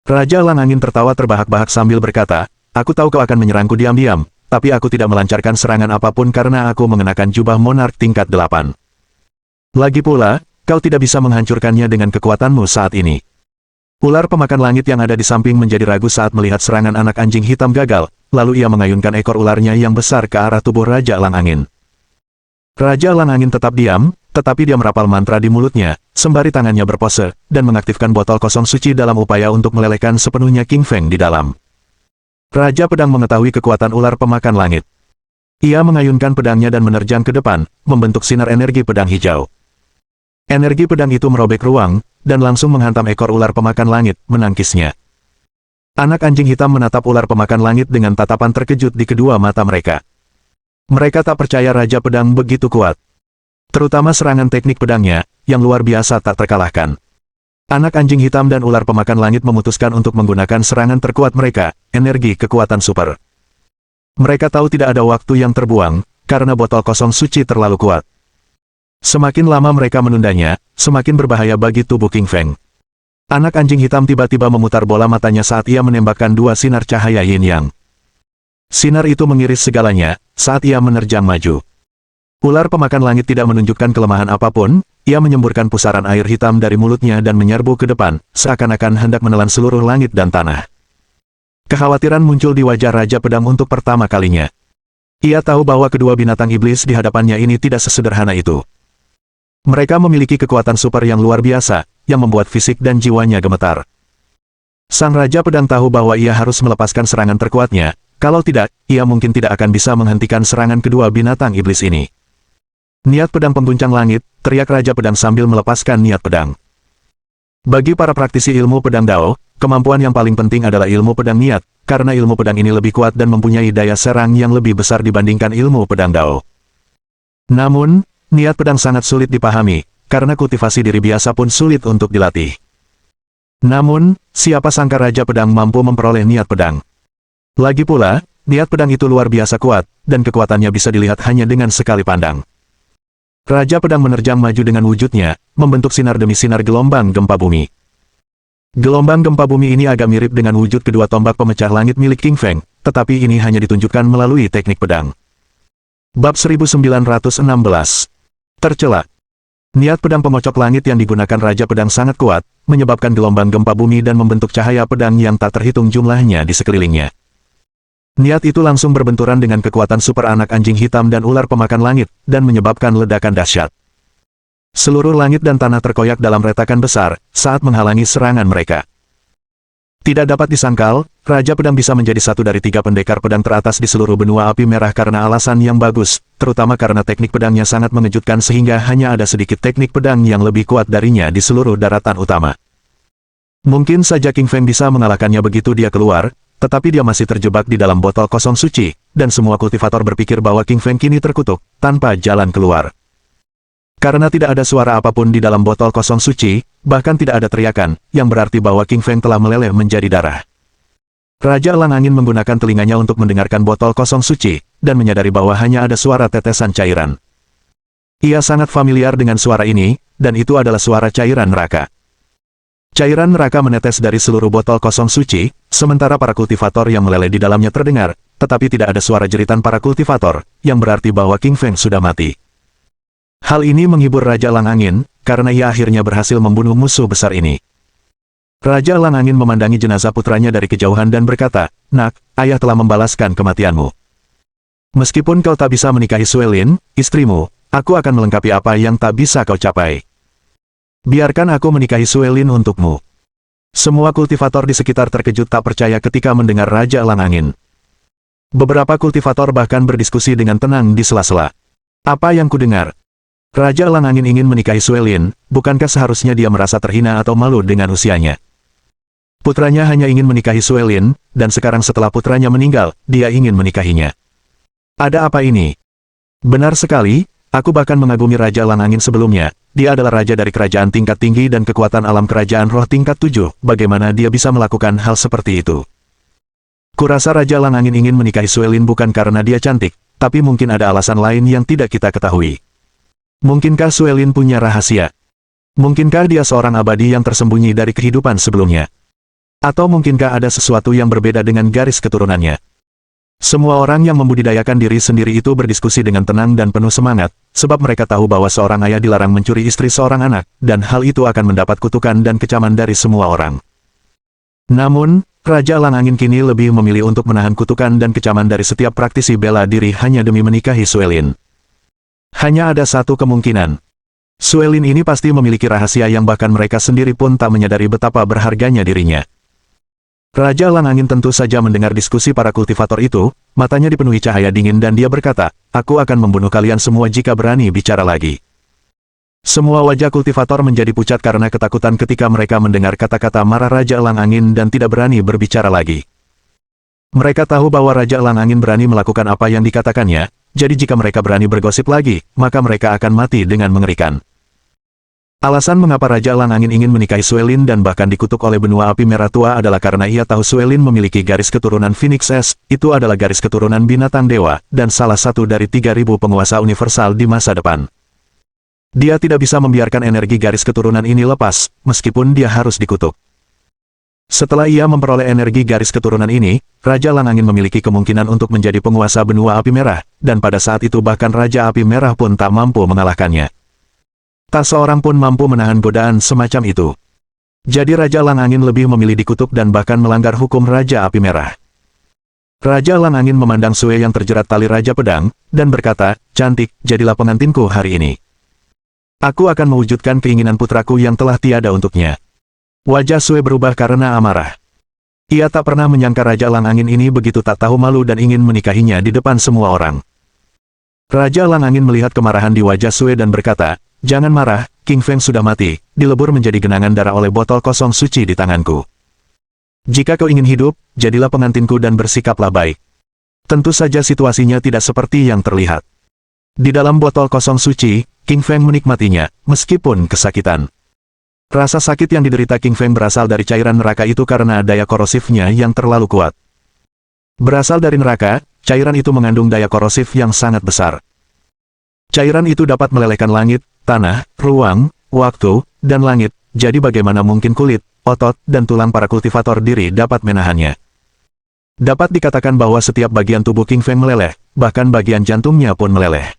Raja Elang Angin tertawa terbahak-bahak sambil berkata, "Aku tahu kau akan menyerangku diam-diam, tapi aku tidak melancarkan serangan apapun karena aku mengenakan jubah monark tingkat 8. Lagi pula, kau tidak bisa menghancurkannya dengan kekuatanmu saat ini." Ular pemakan langit yang ada di samping menjadi ragu saat melihat serangan anak anjing hitam gagal, lalu ia mengayunkan ekor ularnya yang besar ke arah tubuh Raja Elang Angin. Raja Elang Angin tetap diam, tetapi dia merapal mantra di mulutnya, sembari tangannya berpose, dan mengaktifkan botol kosong suci dalam upaya untuk melelehkan sepenuhnya King Feng di dalam. Raja Pedang mengetahui kekuatan ular pemakan langit. Ia mengayunkan pedangnya dan menerjang ke depan, membentuk sinar energi pedang hijau. Energi pedang itu merobek ruang, dan langsung menghantam ekor ular pemakan langit, menangkisnya. Anak anjing hitam menatap ular pemakan langit dengan tatapan terkejut di kedua mata mereka. Mereka tak percaya Raja Pedang begitu kuat. Terutama serangan teknik pedangnya, yang luar biasa tak terkalahkan. Anak anjing hitam dan ular pemakan langit memutuskan untuk menggunakan serangan terkuat mereka, energi kekuatan super. Mereka tahu tidak ada waktu yang terbuang, karena botol kosong suci terlalu kuat. Semakin lama mereka menundanya, semakin berbahaya bagi tubuh King Feng. Anak anjing hitam tiba-tiba memutar bola matanya saat ia menembakkan dua sinar cahaya yin yang. Sinar itu mengiris segalanya, saat ia menerjang maju. Ular pemakan langit tidak menunjukkan kelemahan apapun, ia menyemburkan pusaran air hitam dari mulutnya dan menyerbu ke depan, seakan-akan hendak menelan seluruh langit dan tanah. Kekhawatiran muncul di wajah Raja Pedang untuk pertama kalinya. Ia tahu bahwa kedua binatang iblis di hadapannya ini tidak sesederhana itu. Mereka memiliki kekuatan super yang luar biasa, yang membuat fisik dan jiwanya gemetar. Sang Raja Pedang tahu bahwa ia harus melepaskan serangan terkuatnya, kalau tidak, ia mungkin tidak akan bisa menghentikan serangan kedua binatang iblis ini. Niat pedang pengguncang langit, teriak Raja Pedang sambil melepaskan niat pedang. Bagi para praktisi ilmu pedang Dao, kemampuan yang paling penting adalah ilmu pedang niat, karena ilmu pedang ini lebih kuat dan mempunyai daya serang yang lebih besar dibandingkan ilmu pedang Dao. Namun, niat pedang sangat sulit dipahami, karena kultivasi diri biasa pun sulit untuk dilatih. Namun, siapa sangka Raja Pedang mampu memperoleh niat pedang. Lagi pula, niat pedang itu luar biasa kuat, dan kekuatannya bisa dilihat hanya dengan sekali pandang. Raja Pedang menerjang maju dengan wujudnya, membentuk sinar demi sinar gelombang gempa bumi. Gelombang gempa bumi ini agak mirip dengan wujud kedua tombak pemecah langit milik King Feng, tetapi ini hanya ditunjukkan melalui teknik pedang. Bab 1916. Tercela. Niat pedang pemocok langit yang digunakan Raja Pedang sangat kuat, menyebabkan gelombang gempa bumi dan membentuk cahaya pedang yang tak terhitung jumlahnya di sekelilingnya. Niat itu langsung berbenturan dengan kekuatan super anak anjing hitam dan ular pemakan langit, dan menyebabkan ledakan dahsyat. Seluruh langit dan tanah terkoyak dalam retakan besar, saat menghalangi serangan mereka. Tidak dapat disangkal, Raja Pedang bisa menjadi satu dari 3 pendekar pedang teratas di seluruh benua api merah karena alasan yang bagus, terutama karena teknik pedangnya sangat mengejutkan sehingga hanya ada sedikit teknik pedang yang lebih kuat darinya di seluruh daratan utama. Mungkin saja King Feng bisa mengalahkannya begitu dia keluar, tetapi dia masih terjebak di dalam botol kosong suci, dan semua kultivator berpikir bahwa King Feng kini terkutuk, tanpa jalan keluar. Karena tidak ada suara apapun di dalam botol kosong suci, bahkan tidak ada teriakan, yang berarti bahwa King Feng telah meleleh menjadi darah. Raja Elang Angin menggunakan telinganya untuk mendengarkan botol kosong suci, dan menyadari bahwa hanya ada suara tetesan cairan. Ia sangat familiar dengan suara ini, dan itu adalah suara cairan neraka. Cairan neraka menetes dari seluruh botol kosong suci, sementara para kultivator yang meleleh di dalamnya terdengar, tetapi tidak ada suara jeritan para kultivator, yang berarti bahwa King Feng sudah mati. Hal ini menghibur Raja Elang Angin, karena ia akhirnya berhasil membunuh musuh besar ini. Raja Elang Angin memandangi jenazah putranya dari kejauhan dan berkata, "Nak, ayah telah membalaskan kematianmu. Meskipun kau tak bisa menikahi Suelin, istrimu, aku akan melengkapi apa yang tak bisa kau capai. Biarkan aku menikahi Suelin untukmu." Semua kultivator di sekitar terkejut tak percaya ketika mendengar Raja Elang Angin. Beberapa kultivator bahkan berdiskusi dengan tenang di sela-sela. "Apa yang kudengar? Raja Elang Angin ingin menikahi Suelin, bukankah seharusnya dia merasa terhina atau malu dengan usianya? Putranya hanya ingin menikahi Suelin, dan sekarang setelah putranya meninggal, dia ingin menikahinya. Ada apa ini?" "Benar sekali, aku bahkan mengagumi Raja Elang Angin sebelumnya. Dia adalah raja dari kerajaan tingkat tinggi dan kekuatan alam kerajaan roh tingkat 7, bagaimana dia bisa melakukan hal seperti itu? Kurasa Raja Elang Angin ingin menikahi Suelin bukan karena dia cantik, tapi mungkin ada alasan lain yang tidak kita ketahui. Mungkinkah Suelin punya rahasia? Mungkinkah dia seorang abadi yang tersembunyi dari kehidupan sebelumnya? Atau mungkinkah ada sesuatu yang berbeda dengan garis keturunannya?" Semua orang yang membudidayakan diri sendiri itu berdiskusi dengan tenang dan penuh semangat, sebab mereka tahu bahwa seorang ayah dilarang mencuri istri seorang anak, dan hal itu akan mendapat kutukan dan kecaman dari semua orang. Namun, Raja Elang Angin kini lebih memilih untuk menahan kutukan dan kecaman dari setiap praktisi bela diri hanya demi menikahi Suelin. Hanya ada satu kemungkinan. Suelin ini pasti memiliki rahasia yang bahkan mereka sendiri pun tak menyadari betapa berharganya dirinya. Raja Elang Angin tentu saja mendengar diskusi para kultivator itu, matanya dipenuhi cahaya dingin dan dia berkata, "Aku akan membunuh kalian semua jika berani bicara lagi." Semua wajah kultivator menjadi pucat karena ketakutan ketika mereka mendengar kata-kata marah Raja Elang Angin dan tidak berani berbicara lagi. Mereka tahu bahwa Raja Elang Angin berani melakukan apa yang dikatakannya, jadi jika mereka berani bergosip lagi, maka mereka akan mati dengan mengerikan. Alasan mengapa Raja Elang Angin ingin menikahi Suelin dan bahkan dikutuk oleh benua api merah tua adalah karena ia tahu Suelin memiliki garis keturunan Phoenix S, itu adalah garis keturunan binatang dewa, dan salah satu dari 3.000 penguasa universal di masa depan. Dia tidak bisa membiarkan energi garis keturunan ini lepas, meskipun dia harus dikutuk. Setelah ia memperoleh energi garis keturunan ini, Raja Elang Angin memiliki kemungkinan untuk menjadi penguasa benua api merah, dan pada saat itu bahkan Raja Api Merah pun tak mampu mengalahkannya. Tak seorang pun mampu menahan godaan semacam itu. Jadi Raja Elang Angin lebih memilih dikutuk dan bahkan melanggar hukum Raja Api Merah. Raja Elang Angin memandang Sue yang terjerat tali Raja Pedang, dan berkata, "Cantik, jadilah pengantinku hari ini. Aku akan mewujudkan keinginan putraku yang telah tiada untuknya." Wajah Sue berubah karena amarah. Ia tak pernah menyangka Raja Elang Angin ini begitu tak tahu malu dan ingin menikahinya di depan semua orang. Raja Elang Angin melihat kemarahan di wajah Sue dan berkata, "Jangan marah, King Feng sudah mati, dilebur menjadi genangan darah oleh botol kosong suci di tanganku. Jika kau ingin hidup, jadilah pengantinku dan bersikaplah baik." Tentu saja situasinya tidak seperti yang terlihat. Di dalam botol kosong suci, King Feng menikmatinya, meskipun kesakitan. Rasa sakit yang diderita King Feng berasal dari cairan neraka itu karena daya korosifnya yang terlalu kuat. Berasal dari neraka, cairan itu mengandung daya korosif yang sangat besar. Cairan itu dapat melelehkan langit, tanah, ruang, waktu, dan langit, jadi bagaimana mungkin kulit, otot, dan tulang para kultivator diri dapat menahannya. Dapat dikatakan bahwa setiap bagian tubuh King Feng meleleh, bahkan bagian jantungnya pun meleleh.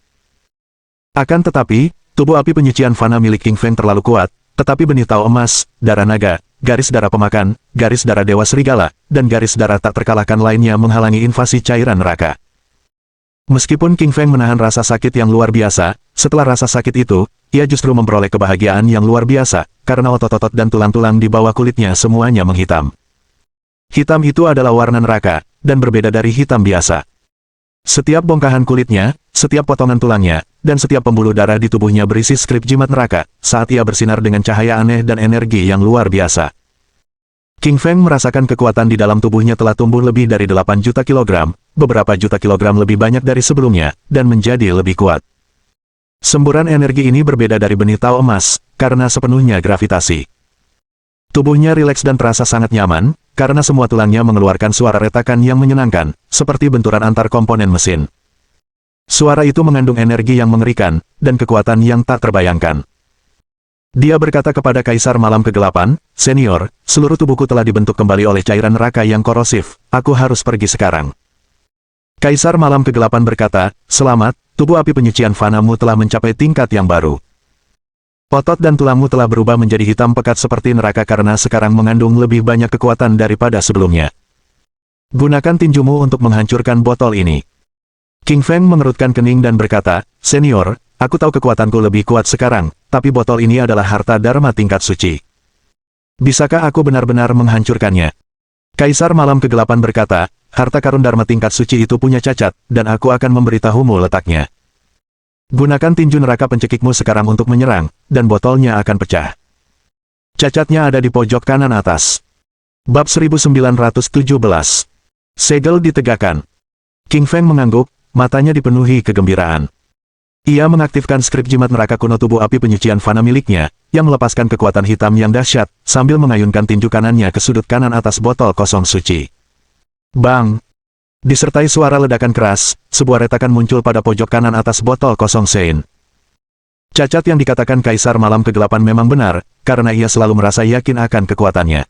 Akan tetapi, tubuh api penyucian fana milik King Feng terlalu kuat, tetapi benih tau emas, darah naga, garis darah pemakan, garis darah dewa serigala, dan garis darah tak terkalahkan lainnya menghalangi invasi cairan neraka. Meskipun King Feng menahan rasa sakit yang luar biasa, setelah rasa sakit itu, ia justru memperoleh kebahagiaan yang luar biasa, karena otot-otot dan tulang-tulang di bawah kulitnya semuanya menghitam. Hitam itu adalah warna neraka, dan berbeda dari hitam biasa. Setiap bongkahan kulitnya, setiap potongan tulangnya, dan setiap pembuluh darah di tubuhnya berisi skrip jimat neraka, saat ia bersinar dengan cahaya aneh dan energi yang luar biasa. King Feng merasakan kekuatan di dalam tubuhnya telah tumbuh lebih dari 8 juta kilogram, beberapa juta kilogram lebih banyak dari sebelumnya, dan menjadi lebih kuat. Semburan energi ini berbeda dari benih tau emas, karena sepenuhnya gravitasi. Tubuhnya rileks dan terasa sangat nyaman, karena semua tulangnya mengeluarkan suara retakan yang menyenangkan, seperti benturan antar komponen mesin. Suara itu mengandung energi yang mengerikan, dan kekuatan yang tak terbayangkan. Dia berkata kepada Kaisar Malam Kegelapan, "Senior, seluruh tubuhku telah dibentuk kembali oleh cairan neraka yang korosif, aku harus pergi sekarang." Kaisar Malam Kegelapan berkata, "Selamat, tubuh api penyucian fanamu telah mencapai tingkat yang baru. Otot dan tulangmu telah berubah menjadi hitam pekat seperti neraka karena sekarang mengandung lebih banyak kekuatan daripada sebelumnya. Gunakan tinjumu untuk menghancurkan botol ini. King Feng mengerutkan kening dan berkata, "Senior, aku tahu kekuatanku lebih kuat sekarang, tapi botol ini adalah harta Dharma tingkat suci. Bisakah aku benar-benar menghancurkannya?" Kaisar Malam Kegelapan berkata, "Harta karun Dharma tingkat suci itu punya cacat, dan aku akan memberitahumu letaknya. Gunakan tinju neraka pencekikmu sekarang untuk menyerang, dan botolnya akan pecah." Cacatnya ada di pojok kanan atas. Bab 1917. Segel ditegakkan. King Feng mengangguk, matanya dipenuhi kegembiraan. Ia mengaktifkan skrip jimat neraka kuno tubuh api penyucian fana miliknya, yang melepaskan kekuatan hitam yang dahsyat, sambil mengayunkan tinju kanannya ke sudut kanan atas botol kosong suci. Bang! Disertai suara ledakan keras, sebuah retakan muncul pada pojok kanan atas botol kosong Sein. Cacat yang dikatakan Kaisar Malam Kegelapan memang benar, karena ia selalu merasa yakin akan kekuatannya.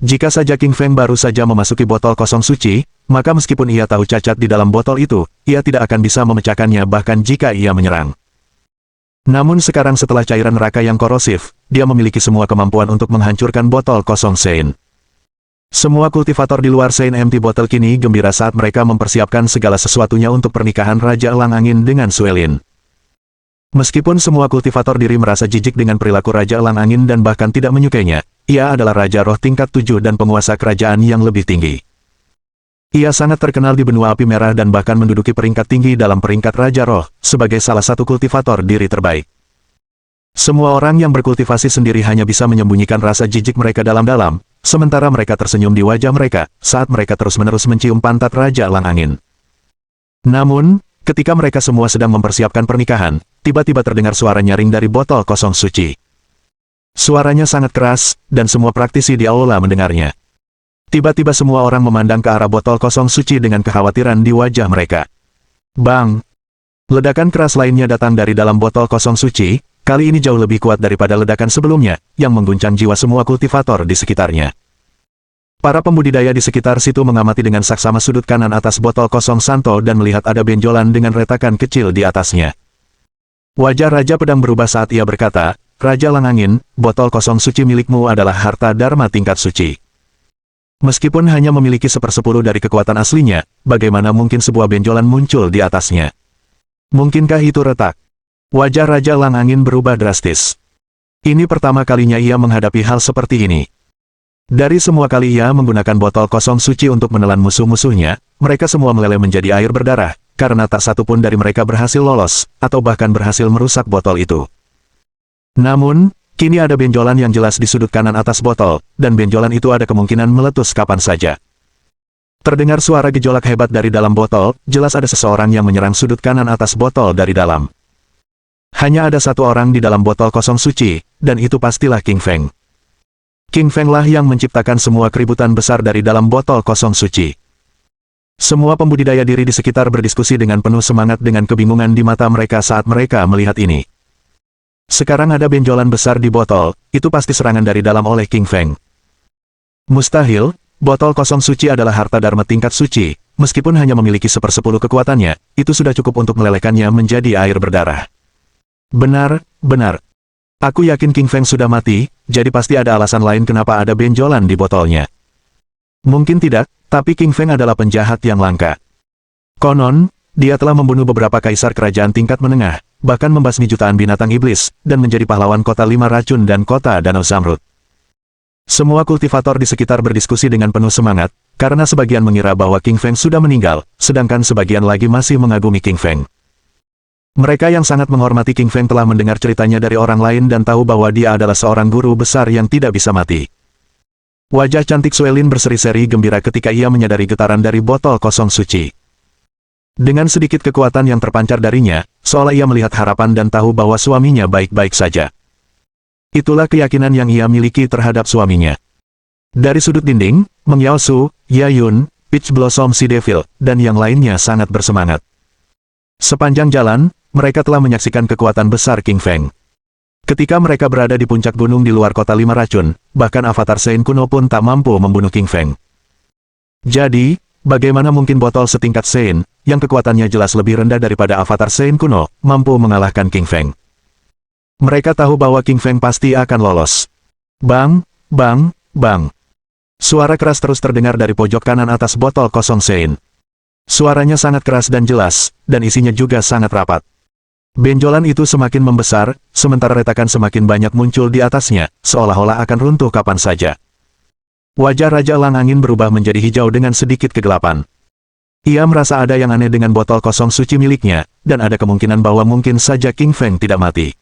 Jika saja King Feng baru saja memasuki botol kosong suci, maka meskipun ia tahu cacat di dalam botol itu, ia tidak akan bisa memecahkannya bahkan jika ia menyerang. Namun sekarang setelah cairan neraka yang korosif, dia memiliki semua kemampuan untuk menghancurkan botol kosong Sein. Semua kultivator di luar Sein Empty Bottle kini gembira saat mereka mempersiapkan segala sesuatunya untuk pernikahan Raja Elang Angin dengan Suelin. Meskipun semua kultivator diri merasa jijik dengan perilaku Raja Elang Angin dan bahkan tidak menyukainya, ia adalah Raja Roh tingkat 7 dan penguasa kerajaan yang lebih tinggi. Ia sangat terkenal di benua api merah dan bahkan menduduki peringkat tinggi dalam peringkat Raja Roh, sebagai salah satu kultivator diri terbaik. Semua orang yang berkultivasi sendiri hanya bisa menyembunyikan rasa jijik mereka dalam-dalam, sementara mereka tersenyum di wajah mereka, saat mereka terus-menerus mencium pantat Raja Elang Angin. Namun, ketika mereka semua sedang mempersiapkan pernikahan, tiba-tiba terdengar suara nyaring dari botol kosong suci. Suaranya sangat keras, dan semua praktisi di aula mendengarnya. Tiba-tiba semua orang memandang ke arah botol kosong suci dengan kekhawatiran di wajah mereka. Bang! Ledakan keras lainnya datang dari dalam botol kosong suci, kali ini jauh lebih kuat daripada ledakan sebelumnya, yang mengguncang jiwa semua kultivator di sekitarnya. Para pembudidaya di sekitar situ mengamati dengan saksama sudut kanan atas botol kosong Santo dan melihat ada benjolan dengan retakan kecil di atasnya. Wajah Raja Pedang berubah saat ia berkata, "Raja Elang Angin, botol kosong suci milikmu adalah harta Dharma tingkat suci. Meskipun hanya memiliki 1/10 dari kekuatan aslinya, bagaimana mungkin sebuah benjolan muncul di atasnya? Mungkinkah itu retak?" Wajah Raja Elang Angin berubah drastis. Ini pertama kalinya ia menghadapi hal seperti ini. Dari semua kali ia menggunakan botol kosong suci untuk menelan musuh-musuhnya, mereka semua meleleh menjadi air berdarah, karena tak satu pun dari mereka berhasil lolos, atau bahkan berhasil merusak botol itu. Namun, kini ada benjolan yang jelas di sudut kanan atas botol, dan benjolan itu ada kemungkinan meletus kapan saja. Terdengar suara gejolak hebat dari dalam botol, jelas ada seseorang yang menyerang sudut kanan atas botol dari dalam. Hanya ada satu orang di dalam botol kosong suci, dan itu pastilah King Feng. King Feng lah yang menciptakan semua keributan besar dari dalam botol kosong suci. Semua pembudidaya diri di sekitar berdiskusi dengan penuh semangat dengan kebingungan di mata mereka saat mereka melihat ini. Sekarang ada benjolan besar di botol, itu pasti serangan dari dalam oleh King Feng. Mustahil, botol kosong suci adalah harta Dharma tingkat suci, meskipun hanya memiliki 1/10 kekuatannya, itu sudah cukup untuk melelehkannya menjadi air berdarah. Benar, benar. Aku yakin King Feng sudah mati, jadi pasti ada alasan lain kenapa ada benjolan di botolnya. Mungkin tidak, tapi King Feng adalah penjahat yang langka. Konon, dia telah membunuh beberapa kaisar kerajaan tingkat menengah, bahkan membasmi jutaan binatang iblis, dan menjadi pahlawan kota 5 racun dan kota Danau Zamrud. Semua kultivator di sekitar berdiskusi dengan penuh semangat, karena sebagian mengira bahwa King Feng sudah meninggal, sedangkan sebagian lagi masih mengagumi King Feng. Mereka yang sangat menghormati King Feng telah mendengar ceritanya dari orang lain dan tahu bahwa dia adalah seorang guru besar yang tidak bisa mati. Wajah cantik Suelin berseri-seri gembira ketika ia menyadari getaran dari botol kosong suci. Dengan sedikit kekuatan yang terpancar darinya, seolah ia melihat harapan dan tahu bahwa suaminya baik-baik saja. Itulah keyakinan yang ia miliki terhadap suaminya. Dari sudut dinding, Meng Yao Su, Yayun, Peach Blossom si Devil, dan yang lainnya sangat bersemangat. Sepanjang jalan, mereka telah menyaksikan kekuatan besar King Feng. Ketika mereka berada di puncak gunung di luar kota 5 racun, bahkan avatar Sein kuno pun tak mampu membunuh King Feng. Jadi, bagaimana mungkin botol setingkat Sein, yang kekuatannya jelas lebih rendah daripada avatar Sein kuno, mampu mengalahkan King Feng? Mereka tahu bahwa King Feng pasti akan lolos. Bang, bang, bang. Suara keras terus terdengar dari pojok kanan atas botol kosong Sein. Suaranya sangat keras dan jelas, dan isinya juga sangat rapat. Benjolan itu semakin membesar, sementara retakan semakin banyak muncul di atasnya, seolah-olah akan runtuh kapan saja. Wajah Raja Elang Angin berubah menjadi hijau dengan sedikit kegelapan. Ia merasa ada yang aneh dengan botol kosong suci miliknya, dan ada kemungkinan bahwa mungkin saja King Feng tidak mati.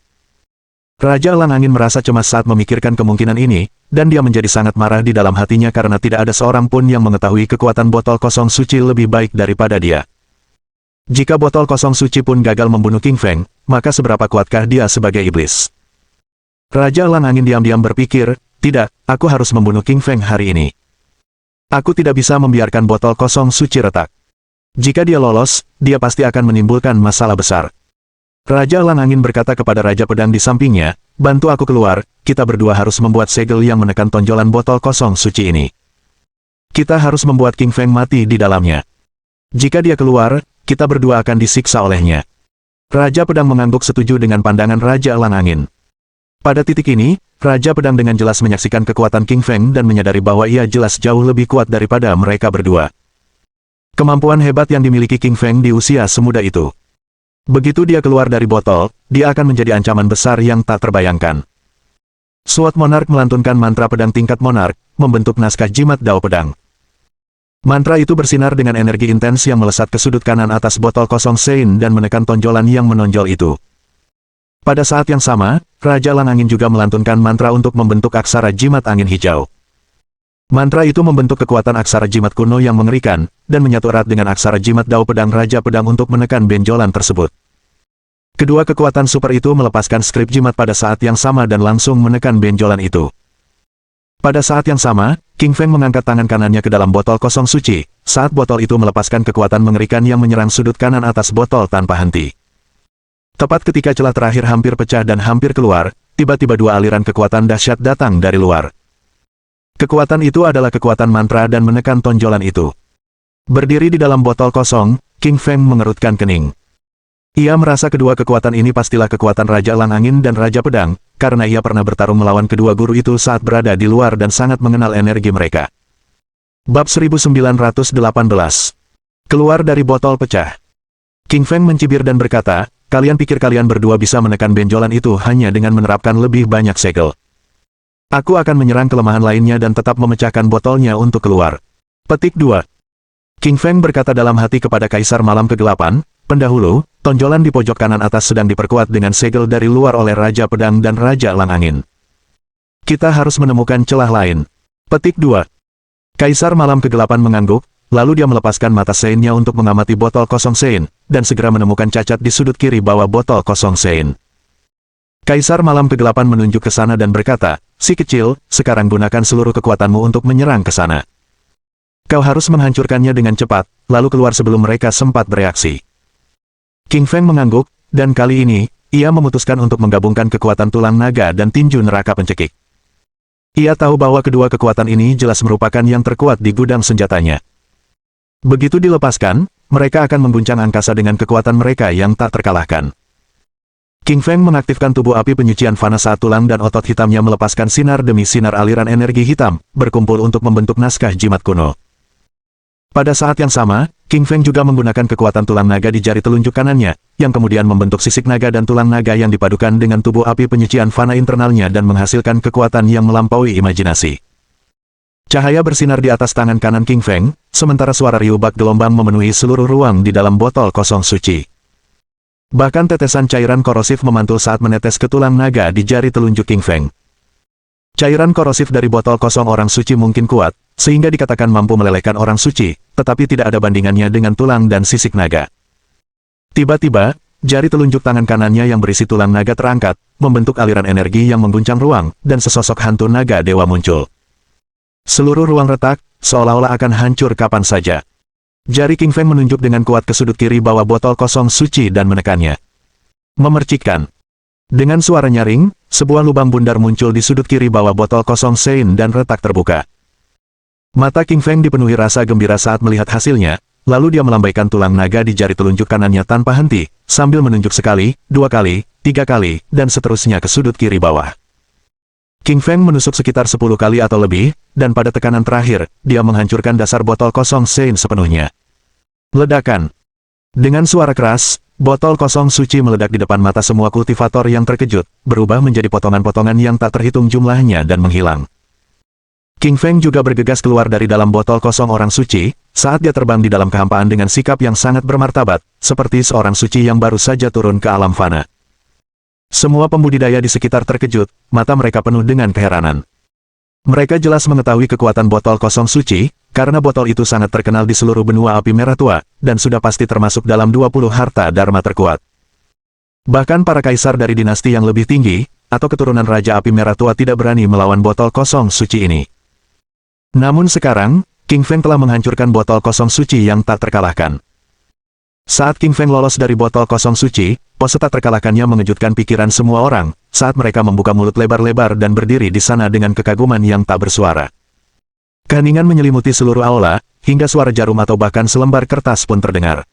Raja Elang Angin merasa cemas saat memikirkan kemungkinan ini, dan dia menjadi sangat marah di dalam hatinya karena tidak ada seorang pun yang mengetahui kekuatan botol kosong suci lebih baik daripada dia. Jika botol kosong suci pun gagal membunuh King Feng, maka seberapa kuatkah dia sebagai iblis? Raja Elang Angin diam-diam berpikir, tidak, aku harus membunuh King Feng hari ini. Aku tidak bisa membiarkan botol kosong suci retak. Jika dia lolos, dia pasti akan menimbulkan masalah besar. Raja Elang Angin berkata kepada Raja Pedang di sampingnya, bantu aku keluar, kita berdua harus membuat segel yang menekan tonjolan botol kosong suci ini. Kita harus membuat King Feng mati di dalamnya. Jika dia keluar, kita berdua akan disiksa olehnya. Raja Pedang mengangguk setuju dengan pandangan Raja Elang Angin. Pada titik ini, Raja Pedang dengan jelas menyaksikan kekuatan King Feng dan menyadari bahwa ia jelas jauh lebih kuat daripada mereka berdua. Kemampuan hebat yang dimiliki King Feng di usia semuda itu. Begitu dia keluar dari botol, dia akan menjadi ancaman besar yang tak terbayangkan. Sword Monarch melantunkan mantra pedang tingkat Monarch, membentuk naskah jimat Dao Pedang. Mantra itu bersinar dengan energi intens yang melesat ke sudut kanan atas botol kosong Sein dan menekan tonjolan yang menonjol itu. Pada saat yang sama, Raja Elang Angin juga melantunkan mantra untuk membentuk aksara jimat angin hijau. Mantra itu membentuk kekuatan aksara jimat kuno yang mengerikan, dan menyatu erat dengan aksara jimat Dao Pedang Raja Pedang untuk menekan benjolan tersebut. Kedua kekuatan super itu melepaskan skrip jimat pada saat yang sama dan langsung menekan benjolan itu. Pada saat yang sama, King Feng mengangkat tangan kanannya ke dalam botol kosong suci, saat botol itu melepaskan kekuatan mengerikan yang menyerang sudut kanan atas botol tanpa henti. Tepat ketika celah terakhir hampir pecah dan hampir keluar, tiba-tiba dua aliran kekuatan dahsyat datang dari luar. Kekuatan itu adalah kekuatan mantra dan menekan tonjolan itu. Berdiri di dalam botol kosong, King Feng mengerutkan kening. Ia merasa kedua kekuatan ini pastilah kekuatan Raja Elang Angin dan Raja Pedang, karena ia pernah bertarung melawan kedua guru itu saat berada di luar dan sangat mengenal energi mereka. Bab 1918. Keluar dari botol pecah. King Feng mencibir dan berkata, kalian pikir kalian berdua bisa menekan benjolan itu hanya dengan menerapkan lebih banyak segel. Aku akan menyerang kelemahan lainnya dan tetap memecahkan botolnya untuk keluar. Petik 2. King Feng berkata dalam hati kepada Kaisar Malam Kegelapan, pendahulu, tonjolan di pojok kanan atas sedang diperkuat dengan segel dari luar oleh Raja Pedang dan Raja Elang Angin. Kita harus menemukan celah lain. Petik 2. Kaisar Malam Kegelapan mengangguk, lalu dia melepaskan mata Sein-nya untuk mengamati botol kosong Sein, dan segera menemukan cacat di sudut kiri bawah botol kosong Sein. Kaisar Malam Kegelapan menunjuk ke sana dan berkata, si kecil, sekarang gunakan seluruh kekuatanmu untuk menyerang ke sana. Kau harus menghancurkannya dengan cepat, lalu keluar sebelum mereka sempat bereaksi. King Feng mengangguk, dan kali ini, ia memutuskan untuk menggabungkan kekuatan tulang naga dan tinju neraka pencekik. Ia tahu bahwa kedua kekuatan ini jelas merupakan yang terkuat di gudang senjatanya. Begitu dilepaskan, mereka akan mengguncang angkasa dengan kekuatan mereka yang tak terkalahkan. King Feng mengaktifkan tubuh api penyucian fana saat tulang dan otot hitamnya melepaskan sinar demi sinar aliran energi hitam, berkumpul untuk membentuk naskah jimat kuno. Pada saat yang sama, King Feng juga menggunakan kekuatan tulang naga di jari telunjuk kanannya, yang kemudian membentuk sisik naga dan tulang naga yang dipadukan dengan tubuh api penyucian fana internalnya dan menghasilkan kekuatan yang melampaui imajinasi. Cahaya bersinar di atas tangan kanan King Feng, sementara suara riuh bak gelombang memenuhi seluruh ruang di dalam botol kosong suci. Bahkan tetesan cairan korosif memantul saat menetes ke tulang naga di jari telunjuk King Feng. Cairan korosif dari botol kosong orang suci mungkin kuat, sehingga dikatakan mampu melelehkan orang suci, tetapi tidak ada bandingannya dengan tulang dan sisik naga. Tiba-tiba, jari telunjuk tangan kanannya yang berisi tulang naga terangkat, membentuk aliran energi yang mengguncang ruang, dan sesosok hantu naga dewa muncul. Seluruh ruang retak, seolah-olah akan hancur kapan saja. Jari King Feng menunjuk dengan kuat ke sudut kiri bawah botol kosong suci dan menekannya. Memercikkan. Dengan suara nyaring, sebuah lubang bundar muncul di sudut kiri bawah botol kosong Sein dan retak terbuka. Mata King Feng dipenuhi rasa gembira saat melihat hasilnya, lalu dia melambaikan tulang naga di jari telunjuk kanannya tanpa henti, sambil menunjuk sekali, 2 kali, 3 kali, dan seterusnya ke sudut kiri bawah. King Feng menusuk sekitar 10 kali atau lebih, dan pada tekanan terakhir, dia menghancurkan dasar botol kosong Sein sepenuhnya. Ledakan. Dengan suara keras, botol kosong suci meledak di depan mata semua kultivator yang terkejut, berubah menjadi potongan-potongan yang tak terhitung jumlahnya dan menghilang. King Feng juga bergegas keluar dari dalam botol kosong orang suci, saat dia terbang di dalam kehampaan dengan sikap yang sangat bermartabat, seperti seorang suci yang baru saja turun ke alam fana. Semua pembudidaya di sekitar terkejut, mata mereka penuh dengan keheranan. Mereka jelas mengetahui kekuatan botol kosong suci, karena botol itu sangat terkenal di seluruh benua api merah tua, dan sudah pasti termasuk dalam 20 harta dharma terkuat. Bahkan para kaisar dari dinasti yang lebih tinggi, atau keturunan Raja Api Merah Tua tidak berani melawan botol kosong suci ini. Namun sekarang, King Feng telah menghancurkan botol kosong suci yang tak terkalahkan. Saat King Feng lolos dari botol kosong suci, pose tak terkalahkannya mengejutkan pikiran semua orang, saat mereka membuka mulut lebar-lebar dan berdiri di sana dengan kekaguman yang tak bersuara. Keheningan menyelimuti seluruh aula, hingga suara jarum atau bahkan selembar kertas pun terdengar.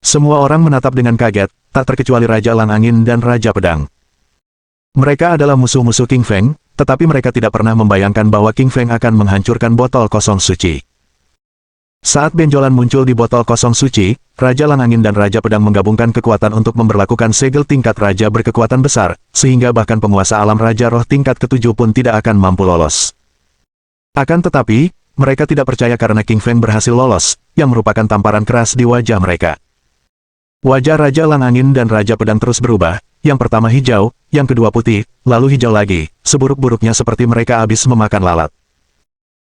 Semua orang menatap dengan kaget, tak terkecuali Raja Elang Angin dan Raja Pedang. Mereka adalah musuh-musuh King Feng, tetapi mereka tidak pernah membayangkan bahwa King Feng akan menghancurkan botol kosong suci. Saat benjolan muncul di botol kosong suci, Raja Elang Angin dan Raja Pedang menggabungkan kekuatan untuk memberlakukan segel tingkat Raja berkekuatan besar, sehingga bahkan penguasa alam Raja Roh tingkat ke-7 pun tidak akan mampu lolos. Akan tetapi, mereka tidak percaya karena King Feng berhasil lolos, yang merupakan tamparan keras di wajah mereka. Wajah Raja Elang Angin dan Raja Pedang terus berubah, yang pertama hijau, yang kedua putih, lalu hijau lagi, seburuk-buruknya seperti mereka habis memakan lalat.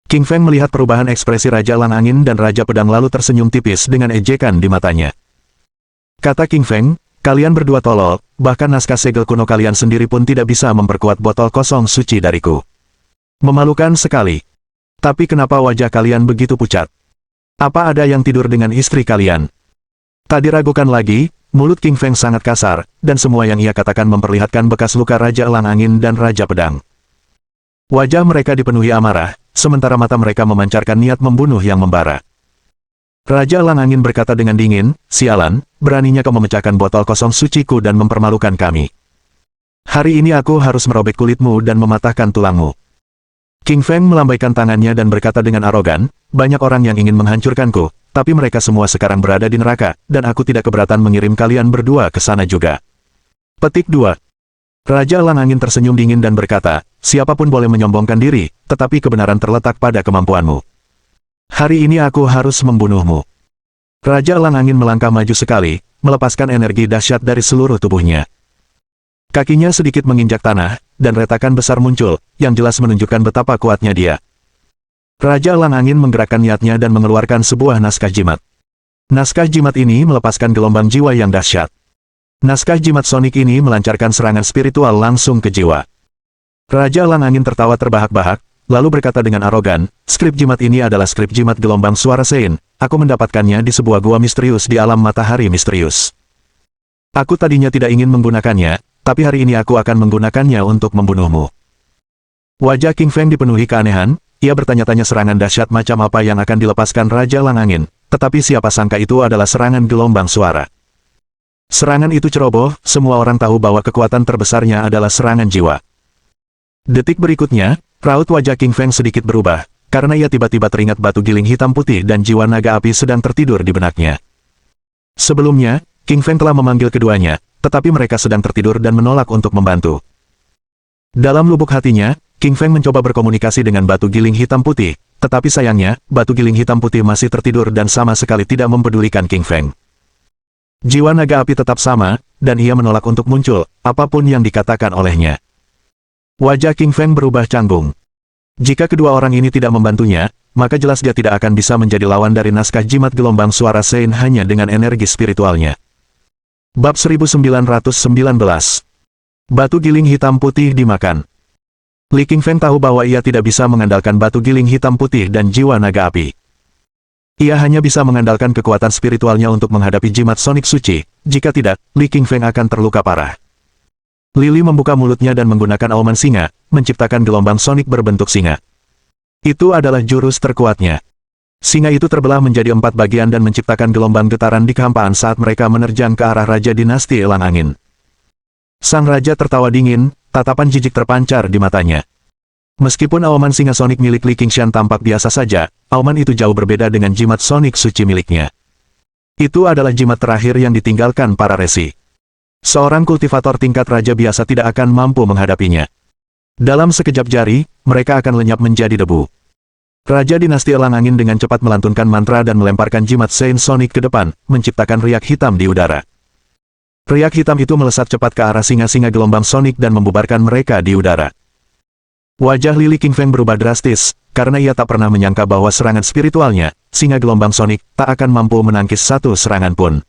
King Feng melihat perubahan ekspresi Raja Elang Angin dan Raja Pedang lalu tersenyum tipis dengan ejekan di matanya. Kata King Feng, kalian berdua tolol, bahkan naskah segel kuno kalian sendiri pun tidak bisa memperkuat botol kosong suci dariku. Memalukan sekali. Tapi kenapa wajah kalian begitu pucat? Apa ada yang tidur dengan istri kalian? Tak diragukan lagi, mulut King Feng sangat kasar, dan semua yang ia katakan memperlihatkan bekas luka Raja Elang Angin dan Raja Pedang. Wajah mereka dipenuhi amarah, sementara mata mereka memancarkan niat membunuh yang membara. Raja Elang Angin berkata dengan dingin, sialan, beraninya kau memecahkan botol kosong suciku dan mempermalukan kami. Hari ini aku harus merobek kulitmu dan mematahkan tulangmu. King Feng melambaikan tangannya dan berkata dengan arogan, banyak orang yang ingin menghancurkanku, tapi mereka semua sekarang berada di neraka, dan aku tidak keberatan mengirim kalian berdua ke sana juga. Petik 2. Raja Elang Angin tersenyum dingin dan berkata, siapapun boleh menyombongkan diri, tetapi kebenaran terletak pada kemampuanmu. Hari ini aku harus membunuhmu. Raja Elang Angin melangkah maju sekali, melepaskan energi dahsyat dari seluruh tubuhnya. Kakinya sedikit menginjak tanah, dan retakan besar muncul, yang jelas menunjukkan betapa kuatnya dia. Raja Elang Angin menggerakkan niatnya dan mengeluarkan sebuah naskah jimat. Naskah jimat ini melepaskan gelombang jiwa yang dahsyat. Naskah jimat sonik ini melancarkan serangan spiritual langsung ke jiwa. Raja Elang Angin tertawa terbahak-bahak, lalu berkata dengan arogan, skrip jimat ini adalah skrip jimat gelombang suara Sein, aku mendapatkannya di sebuah gua misterius di alam matahari misterius. Aku tadinya tidak ingin menggunakannya, tapi hari ini aku akan menggunakannya untuk membunuhmu. Wajah King Feng dipenuhi keanehan, ia bertanya-tanya serangan dahsyat macam apa yang akan dilepaskan Raja Elang Angin, tetapi siapa sangka itu adalah serangan gelombang suara. Serangan itu ceroboh, semua orang tahu bahwa kekuatan terbesarnya adalah serangan jiwa. Detik berikutnya, raut wajah King Feng sedikit berubah, karena ia tiba-tiba teringat batu giling hitam putih dan jiwa naga api sedang tertidur di benaknya. Sebelumnya, King Feng telah memanggil keduanya, tetapi mereka sedang tertidur dan menolak untuk membantu. Dalam lubuk hatinya, King Feng mencoba berkomunikasi dengan batu giling hitam putih, tetapi sayangnya, batu giling hitam putih masih tertidur dan sama sekali tidak mempedulikan King Feng. Jiwa naga api tetap sama, dan ia menolak untuk muncul, apapun yang dikatakan olehnya. Wajah King Feng berubah canggung. Jika kedua orang ini tidak membantunya, maka jelas dia tidak akan bisa menjadi lawan dari naskah jimat gelombang suara Sein hanya dengan energi spiritualnya. Bab 1919. Batu giling hitam putih dimakan. Li King Feng tahu bahwa ia tidak bisa mengandalkan batu giling hitam putih dan jiwa naga api. Ia hanya bisa mengandalkan kekuatan spiritualnya untuk menghadapi jimat sonik suci, jika tidak, Li King Feng akan terluka parah. Lili membuka mulutnya dan menggunakan auman singa, menciptakan gelombang sonik berbentuk singa. Itu adalah jurus terkuatnya. Singa itu terbelah menjadi 4 bagian dan menciptakan gelombang getaran di kehampaan saat mereka menerjang ke arah Raja Dinasti Elang Angin. Sang Raja tertawa dingin, tatapan jijik terpancar di matanya. Meskipun auman singa sonik milik Li Qingshan tampak biasa saja, auman itu jauh berbeda dengan jimat sonik suci miliknya. Itu adalah jimat terakhir yang ditinggalkan para resi. Seorang kultivator tingkat raja biasa tidak akan mampu menghadapinya. Dalam sekejap jari, mereka akan lenyap menjadi debu. Raja Dinasti Elang Angin dengan cepat melantunkan mantra dan melemparkan jimat Saint Sonic ke depan, menciptakan riak hitam di udara. Riak hitam itu melesat cepat ke arah singa-singa gelombang sonik dan membubarkan mereka di udara. Wajah Li Qingfeng berubah drastis, karena ia tak pernah menyangka bahwa serangan spiritualnya, singa gelombang sonik, tak akan mampu menangkis satu serangan pun.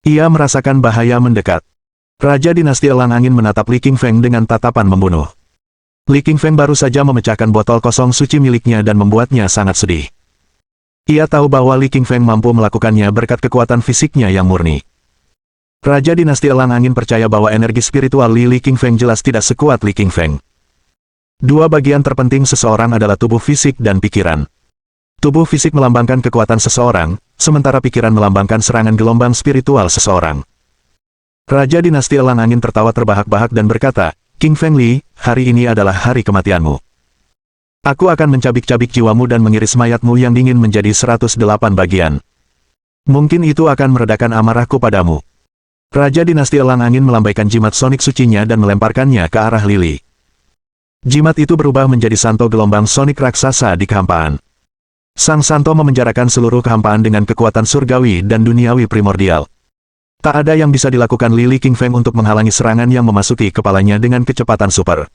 Ia merasakan bahaya mendekat. Raja Dinasti Elang Angin menatap Li Qingfeng dengan tatapan membunuh. Li Qingfeng baru saja memecahkan botol kosong suci miliknya dan membuatnya sangat sedih. Ia tahu bahwa Li Qingfeng mampu melakukannya berkat kekuatan fisiknya yang murni. Raja Dinasti Elang Angin percaya bahwa energi spiritual Li Qingfeng jelas tidak sekuat Li Qingfeng. Dua bagian terpenting seseorang adalah tubuh fisik dan pikiran. Tubuh fisik melambangkan kekuatan seseorang, sementara pikiran melambangkan serangan gelombang spiritual seseorang. Raja Dinasti Elang Angin tertawa terbahak-bahak dan berkata, Qingfeng Li, hari ini adalah hari kematianmu. Aku akan mencabik-cabik jiwamu dan mengiris mayatmu yang dingin menjadi 108 bagian. Mungkin itu akan meredakan amarahku padamu. Raja Dinasti Elang Angin melambaikan jimat sonik sucinya dan melemparkannya ke arah Lili. Jimat itu berubah menjadi santo gelombang sonik raksasa di kehampaan. Sang santo memenjarakan seluruh kehampaan dengan kekuatan surgawi dan duniawi primordial. Tak ada yang bisa dilakukan Li Qingfeng untuk menghalangi serangan yang memasuki kepalanya dengan kecepatan super.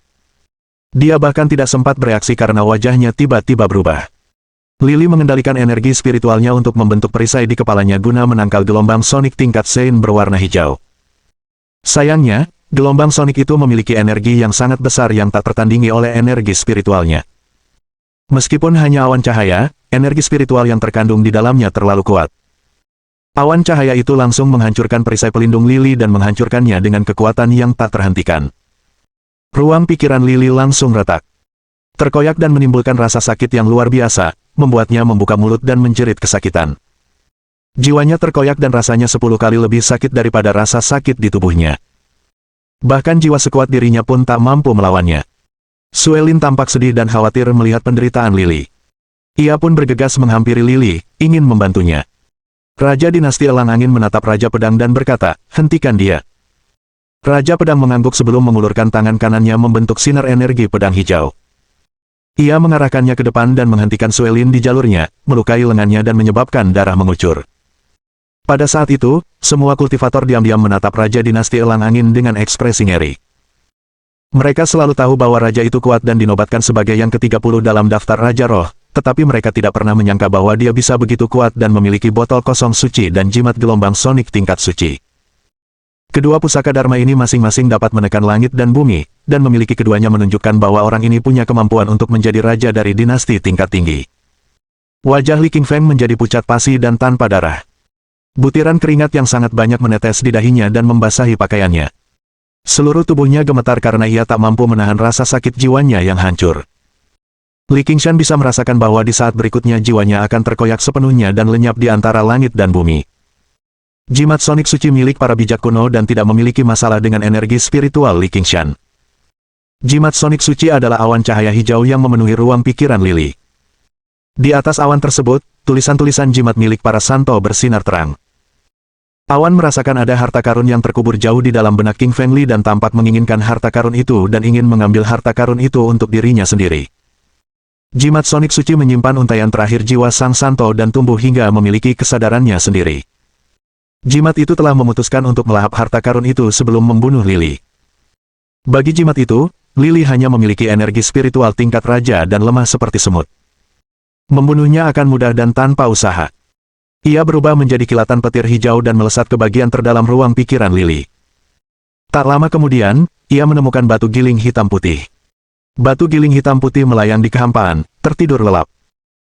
Dia bahkan tidak sempat bereaksi karena wajahnya tiba-tiba berubah. Lili mengendalikan energi spiritualnya untuk membentuk perisai di kepalanya guna menangkal gelombang sonik tingkat Sein berwarna hijau. Sayangnya, gelombang sonik itu memiliki energi yang sangat besar yang tak tertandingi oleh energi spiritualnya. Meskipun hanya awan cahaya, energi spiritual yang terkandung di dalamnya terlalu kuat. Awan cahaya itu langsung menghancurkan perisai pelindung Lili dan menghancurkannya dengan kekuatan yang tak terhentikan. Ruang pikiran Lili langsung retak. Terkoyak dan menimbulkan rasa sakit yang luar biasa, membuatnya membuka mulut dan menjerit kesakitan. Jiwanya terkoyak dan rasanya 10 kali lebih sakit daripada rasa sakit di tubuhnya. Bahkan jiwa sekuat dirinya pun tak mampu melawannya. Suelin tampak sedih dan khawatir melihat penderitaan Lili. Ia pun bergegas menghampiri Lili, ingin membantunya. Raja Dinasti Elang Angin menatap Raja Pedang dan berkata, hentikan dia. Raja Pedang mengangguk sebelum mengulurkan tangan kanannya membentuk sinar energi pedang hijau. Ia mengarahkannya ke depan dan menghentikan Suelin di jalurnya, melukai lengannya dan menyebabkan darah mengucur. Pada saat itu, semua kultivator diam-diam menatap Raja Dinasti Elang Angin dengan ekspresi ngeri. Mereka selalu tahu bahwa raja itu kuat dan dinobatkan sebagai yang ke-30 dalam daftar Raja Roh, tetapi mereka tidak pernah menyangka bahwa dia bisa begitu kuat dan memiliki botol kosong suci dan jimat gelombang sonik tingkat suci. Kedua pusaka Dharma ini masing-masing dapat menekan langit dan bumi, dan memiliki keduanya menunjukkan bahwa orang ini punya kemampuan untuk menjadi raja dari dinasti tingkat tinggi. Wajah Li Qingfeng menjadi pucat pasi dan tanpa darah. Butiran keringat yang sangat banyak menetes di dahinya dan membasahi pakaiannya. Seluruh tubuhnya gemetar karena ia tak mampu menahan rasa sakit jiwanya yang hancur. Li Qingshan bisa merasakan bahwa di saat berikutnya jiwanya akan terkoyak sepenuhnya dan lenyap di antara langit dan bumi. Jimat sonik suci milik para bijak kuno dan tidak memiliki masalah dengan energi spiritual Li Qingshan. Jimat sonik suci adalah awan cahaya hijau yang memenuhi ruang pikiran Lili. Di atas awan tersebut, tulisan-tulisan jimat milik para santo bersinar terang. Awan merasakan ada harta karun yang terkubur jauh di dalam benak Qingfeng Li dan tampak menginginkan harta karun itu dan ingin mengambil harta karun itu untuk dirinya sendiri. Jimat sonik suci menyimpan untaian terakhir jiwa sang santo dan tumbuh hingga memiliki kesadarannya sendiri. Jimat itu telah memutuskan untuk melahap harta karun itu sebelum membunuh Lili. Bagi jimat itu, Lili hanya memiliki energi spiritual tingkat raja dan lemah seperti semut. Membunuhnya akan mudah dan tanpa usaha. Ia berubah menjadi kilatan petir hijau dan melesat ke bagian terdalam ruang pikiran Lili. Tak lama kemudian, ia menemukan batu giling hitam putih. Batu giling hitam putih melayang di kehampaan, tertidur lelap.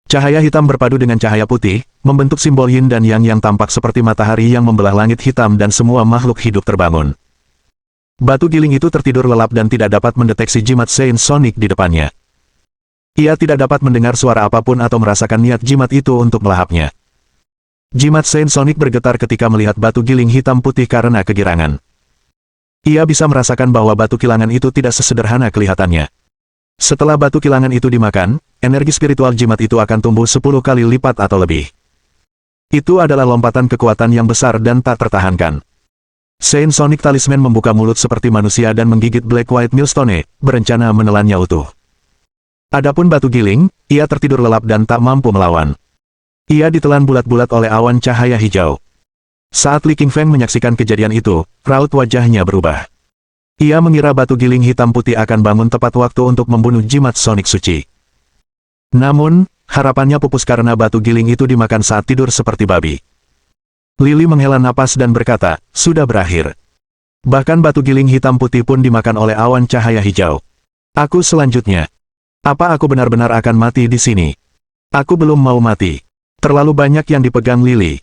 Cahaya hitam berpadu dengan cahaya putih, membentuk simbol yin dan yang tampak seperti matahari yang membelah langit hitam dan semua makhluk hidup terbangun. Batu giling itu tertidur lelap dan tidak dapat mendeteksi jimat Saint Sonic di depannya. Ia tidak dapat mendengar suara apapun atau merasakan niat jimat itu untuk melahapnya. Jimat Saint Sonic bergetar ketika melihat batu giling hitam putih karena kegirangan. Ia bisa merasakan bahwa batu kilangan itu tidak sesederhana kelihatannya. Setelah batu kilangan itu dimakan, energi spiritual jimat itu akan tumbuh 10 kali lipat atau lebih. Itu adalah lompatan kekuatan yang besar dan tak tertahankan. Saint Sonic Talisman membuka mulut seperti manusia dan menggigit Black White Millstone, berencana menelannya utuh. Adapun batu giling, ia tertidur lelap dan tak mampu melawan. Ia ditelan bulat-bulat oleh awan cahaya hijau. Saat Li Qingfeng menyaksikan kejadian itu, raut wajahnya berubah. Ia mengira batu giling hitam putih akan bangun tepat waktu untuk membunuh jimat Sonic suci. Namun, harapannya pupus karena batu giling itu dimakan saat tidur seperti babi. Lili menghela napas dan berkata, sudah berakhir. Bahkan batu giling hitam putih pun dimakan oleh awan cahaya hijau. Aku selanjutnya. Apa aku benar-benar akan mati di sini? Aku belum mau mati. Terlalu banyak yang dipegang Lili.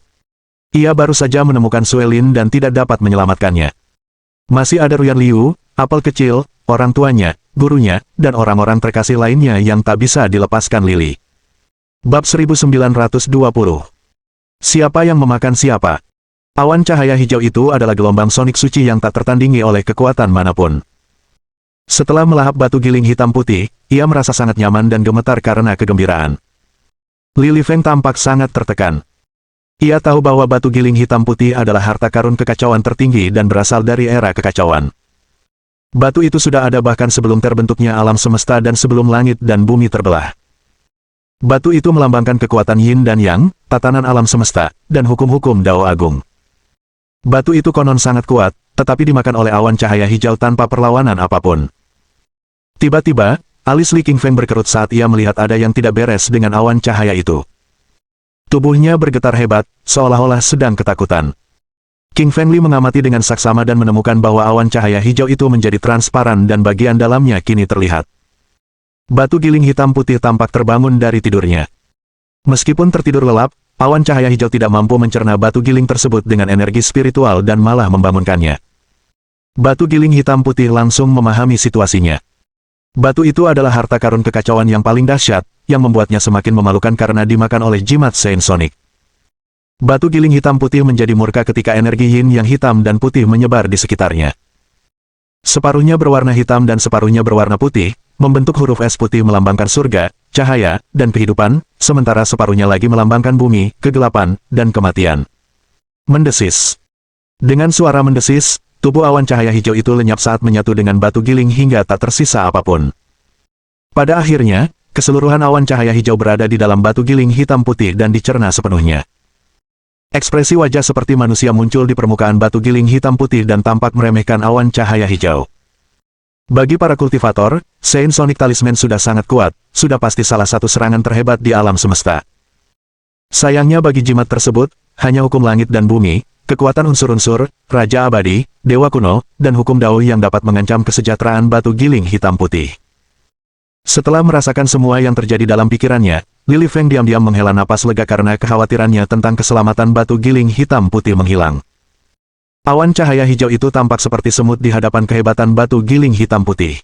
Ia baru saja menemukan Suelin dan tidak dapat menyelamatkannya. Masih ada Ruyan Liu, apel kecil, orang tuanya, gurunya, dan orang-orang terkasih lainnya yang tak bisa dilepaskan Lili. Bab 1920. Siapa yang memakan siapa? Awan cahaya hijau itu adalah gelombang Sonic suci yang tak tertandingi oleh kekuatan manapun. Setelah melahap batu giling hitam putih, ia merasa sangat nyaman dan gemetar karena kegembiraan. Li Lifeng tampak sangat tertekan. Ia tahu bahwa batu giling hitam putih adalah harta karun kekacauan tertinggi dan berasal dari era kekacauan. Batu itu sudah ada bahkan sebelum terbentuknya alam semesta dan sebelum langit dan bumi terbelah. Batu itu melambangkan kekuatan Yin dan Yang, tatanan alam semesta, dan hukum-hukum Dao Agung. Batu itu konon sangat kuat, tetapi dimakan oleh awan cahaya hijau tanpa perlawanan apapun. Tiba-tiba, alis Li Qingfeng berkerut saat ia melihat ada yang tidak beres dengan awan cahaya itu. Tubuhnya bergetar hebat, seolah-olah sedang ketakutan. Qingfeng Li mengamati dengan saksama dan menemukan bahwa awan cahaya hijau itu menjadi transparan dan bagian dalamnya kini terlihat. Batu giling hitam putih tampak terbangun dari tidurnya. Meskipun tertidur lelap, awan cahaya hijau tidak mampu mencerna batu giling tersebut dengan energi spiritual dan malah membangunkannya. Batu giling hitam putih langsung memahami situasinya. Batu itu adalah harta karun kekacauan yang paling dahsyat, yang membuatnya semakin memalukan karena dimakan oleh jimat Saint Sonic. Batu giling hitam putih menjadi murka ketika energi Yin yang hitam dan putih menyebar di sekitarnya. Separuhnya berwarna hitam dan separuhnya berwarna putih, membentuk huruf S putih melambangkan surga, cahaya, dan kehidupan, sementara separuhnya lagi melambangkan bumi, kegelapan, dan kematian. Mendesis. Dengan suara mendesis, tubuh awan cahaya hijau itu lenyap saat menyatu dengan batu giling hingga tak tersisa apapun. Pada akhirnya, keseluruhan awan cahaya hijau berada di dalam batu giling hitam putih dan dicerna sepenuhnya. Ekspresi wajah seperti manusia muncul di permukaan batu giling hitam putih dan tampak meremehkan awan cahaya hijau. Bagi para kultivator, Saint Sonic Talisman sudah sangat kuat, sudah pasti salah satu serangan terhebat di alam semesta. Sayangnya bagi jimat tersebut, hanya hukum langit dan bumi, kekuatan unsur-unsur, Raja Abadi, Dewa Kuno, dan hukum Dao yang dapat mengancam kesejahteraan batu giling hitam putih. Setelah merasakan semua yang terjadi dalam pikirannya, Li Lifeng diam-diam menghela napas lega karena kekhawatirannya tentang keselamatan batu giling hitam putih menghilang. Awan cahaya hijau itu tampak seperti semut di hadapan kehebatan batu giling hitam putih.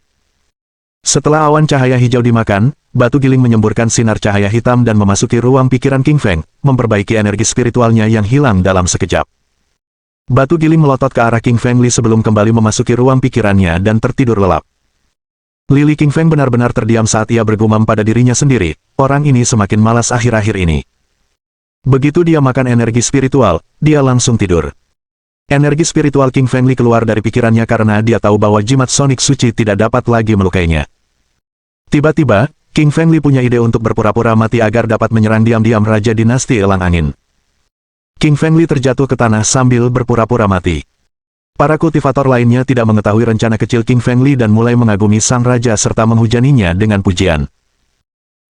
Setelah awan cahaya hijau dimakan, batu giling menyemburkan sinar cahaya hitam dan memasuki ruang pikiran Qingfeng, memperbaiki energi spiritualnya yang hilang dalam sekejap. Batu giling melotot ke arah Qingfeng Li sebelum kembali memasuki ruang pikirannya dan tertidur lelap. Li Qingfeng benar-benar terdiam saat ia bergumam pada dirinya sendiri, orang ini semakin malas akhir-akhir ini. Begitu dia makan energi spiritual, dia langsung tidur. Energi spiritual Qingfeng Li keluar dari pikirannya karena dia tahu bahwa jimat Sonic suci tidak dapat lagi melukainya. Tiba-tiba, Qingfeng Li punya ide untuk berpura-pura mati agar dapat menyerang diam-diam Raja Dinasti Elang Angin. Qingfeng Li terjatuh ke tanah sambil berpura-pura mati. Para kultivator lainnya tidak mengetahui rencana kecil Qingfeng Li dan mulai mengagumi sang raja serta menghujaninya dengan pujian.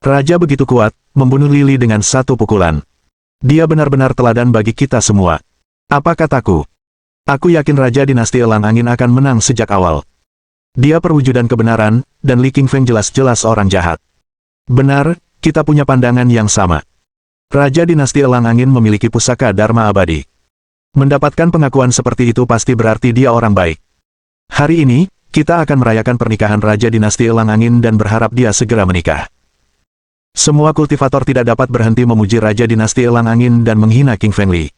Raja begitu kuat, membunuh Lili dengan satu pukulan. Dia benar-benar teladan bagi kita semua. Apa kataku? Aku yakin Raja Dinasti Elang Angin akan menang sejak awal. Dia perwujudan kebenaran, dan Li Qingfeng jelas-jelas orang jahat. Benar, kita punya pandangan yang sama. Raja Dinasti Elang Angin memiliki pusaka Dharma Abadi. Mendapatkan pengakuan seperti itu pasti berarti dia orang baik. Hari ini, kita akan merayakan pernikahan Raja Dinasti Elang Angin dan berharap dia segera menikah. Semua kultivator tidak dapat berhenti memuji Raja Dinasti Elang Angin dan menghina King Feng Li.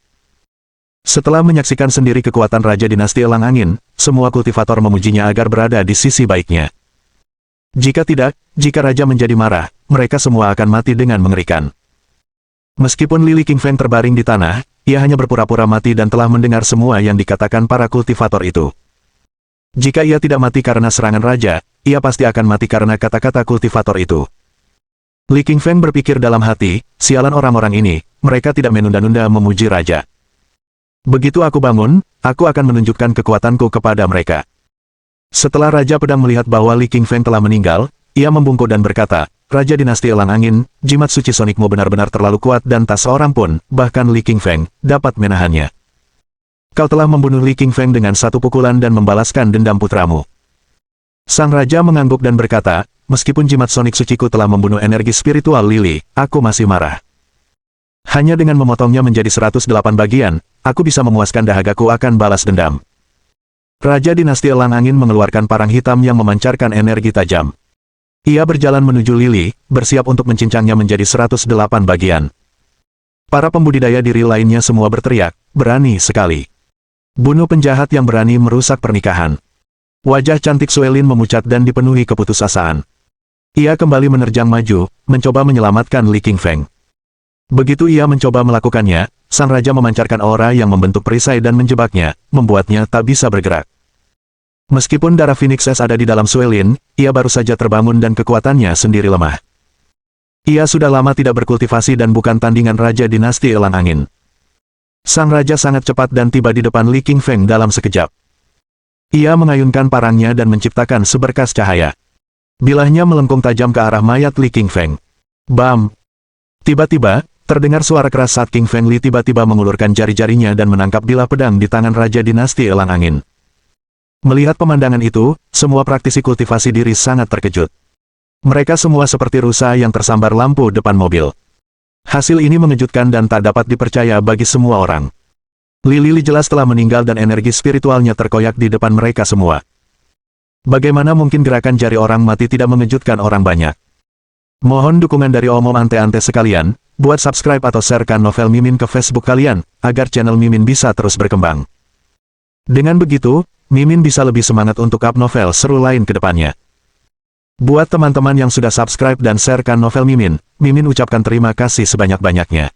Setelah menyaksikan sendiri kekuatan Raja Dinasti Elang Angin, semua kultivator memujinya agar berada di sisi baiknya. Jika tidak, jika Raja menjadi marah, mereka semua akan mati dengan mengerikan. Meskipun Lili King Feng terbaring di tanah, ia hanya berpura-pura mati dan telah mendengar semua yang dikatakan para kultivator itu. Jika ia tidak mati karena serangan Raja, ia pasti akan mati karena kata-kata kultivator itu. Li King Feng berpikir dalam hati, sialan orang-orang ini, mereka tidak menunda-nunda memuji Raja. Begitu aku bangun, aku akan menunjukkan kekuatanku kepada mereka. Setelah Raja Pedang melihat bahwa Li King Feng telah meninggal, ia membungkuk dan berkata, Raja Dinasti Elang Angin, jimat suci sonikmu benar-benar terlalu kuat dan tak seorang pun, bahkan Li King Feng, dapat menahannya. Kau telah membunuh Li King Feng dengan satu pukulan dan membalaskan dendam putramu. Sang Raja mengangguk dan berkata, meskipun jimat sonik suciku telah membunuh energi spiritual Lili, aku masih marah. Hanya dengan memotongnya menjadi 108 bagian, aku bisa memuaskan dahagaku akan balas dendam. Raja Dinasti Elang Angin mengeluarkan parang hitam yang memancarkan energi tajam. Ia berjalan menuju Lili, bersiap untuk mencincangnya menjadi 108 bagian. Para pembudidaya diri lainnya semua berteriak, berani sekali. Bunuh penjahat yang berani merusak pernikahan. Wajah cantik Suelin memucat dan dipenuhi keputusasaan. Ia kembali menerjang maju, mencoba menyelamatkan Li King Feng. Begitu ia mencoba melakukannya, sang raja memancarkan aura yang membentuk perisai dan menjebaknya, membuatnya tak bisa bergerak. Meskipun darah Phoenix S ada di dalam Suelin, ia baru saja terbangun dan kekuatannya sendiri lemah. Ia sudah lama tidak berkultivasi dan bukan tandingan Raja Dinasti Elang Angin. Sang raja sangat cepat dan tiba di depan Li King Feng dalam sekejap. Ia mengayunkan parangnya dan menciptakan seberkas cahaya. Bilahnya melengkung tajam ke arah mayat Li King Feng. Bam! Tiba-tiba, terdengar suara keras saat King Feng Li tiba-tiba mengulurkan jari-jarinya dan menangkap bilah pedang di tangan Raja Dinasti Elang Angin. Melihat pemandangan itu, semua praktisi kultivasi diri sangat terkejut. Mereka semua seperti rusa yang tersambar lampu depan mobil. Hasil ini mengejutkan dan tak dapat dipercaya bagi semua orang. Lili jelas telah meninggal dan energi spiritualnya terkoyak di depan mereka semua. Bagaimana mungkin gerakan jari orang mati tidak mengejutkan orang banyak? Mohon dukungan dari omom ante-ante sekalian, buat subscribe atau sharekan novel Mimin ke Facebook kalian, agar channel Mimin bisa terus berkembang. Dengan begitu, Mimin bisa lebih semangat untuk up novel seru lain ke depannya. Buat teman-teman yang sudah subscribe dan sharekan novel Mimin, Mimin ucapkan terima kasih sebanyak-banyaknya.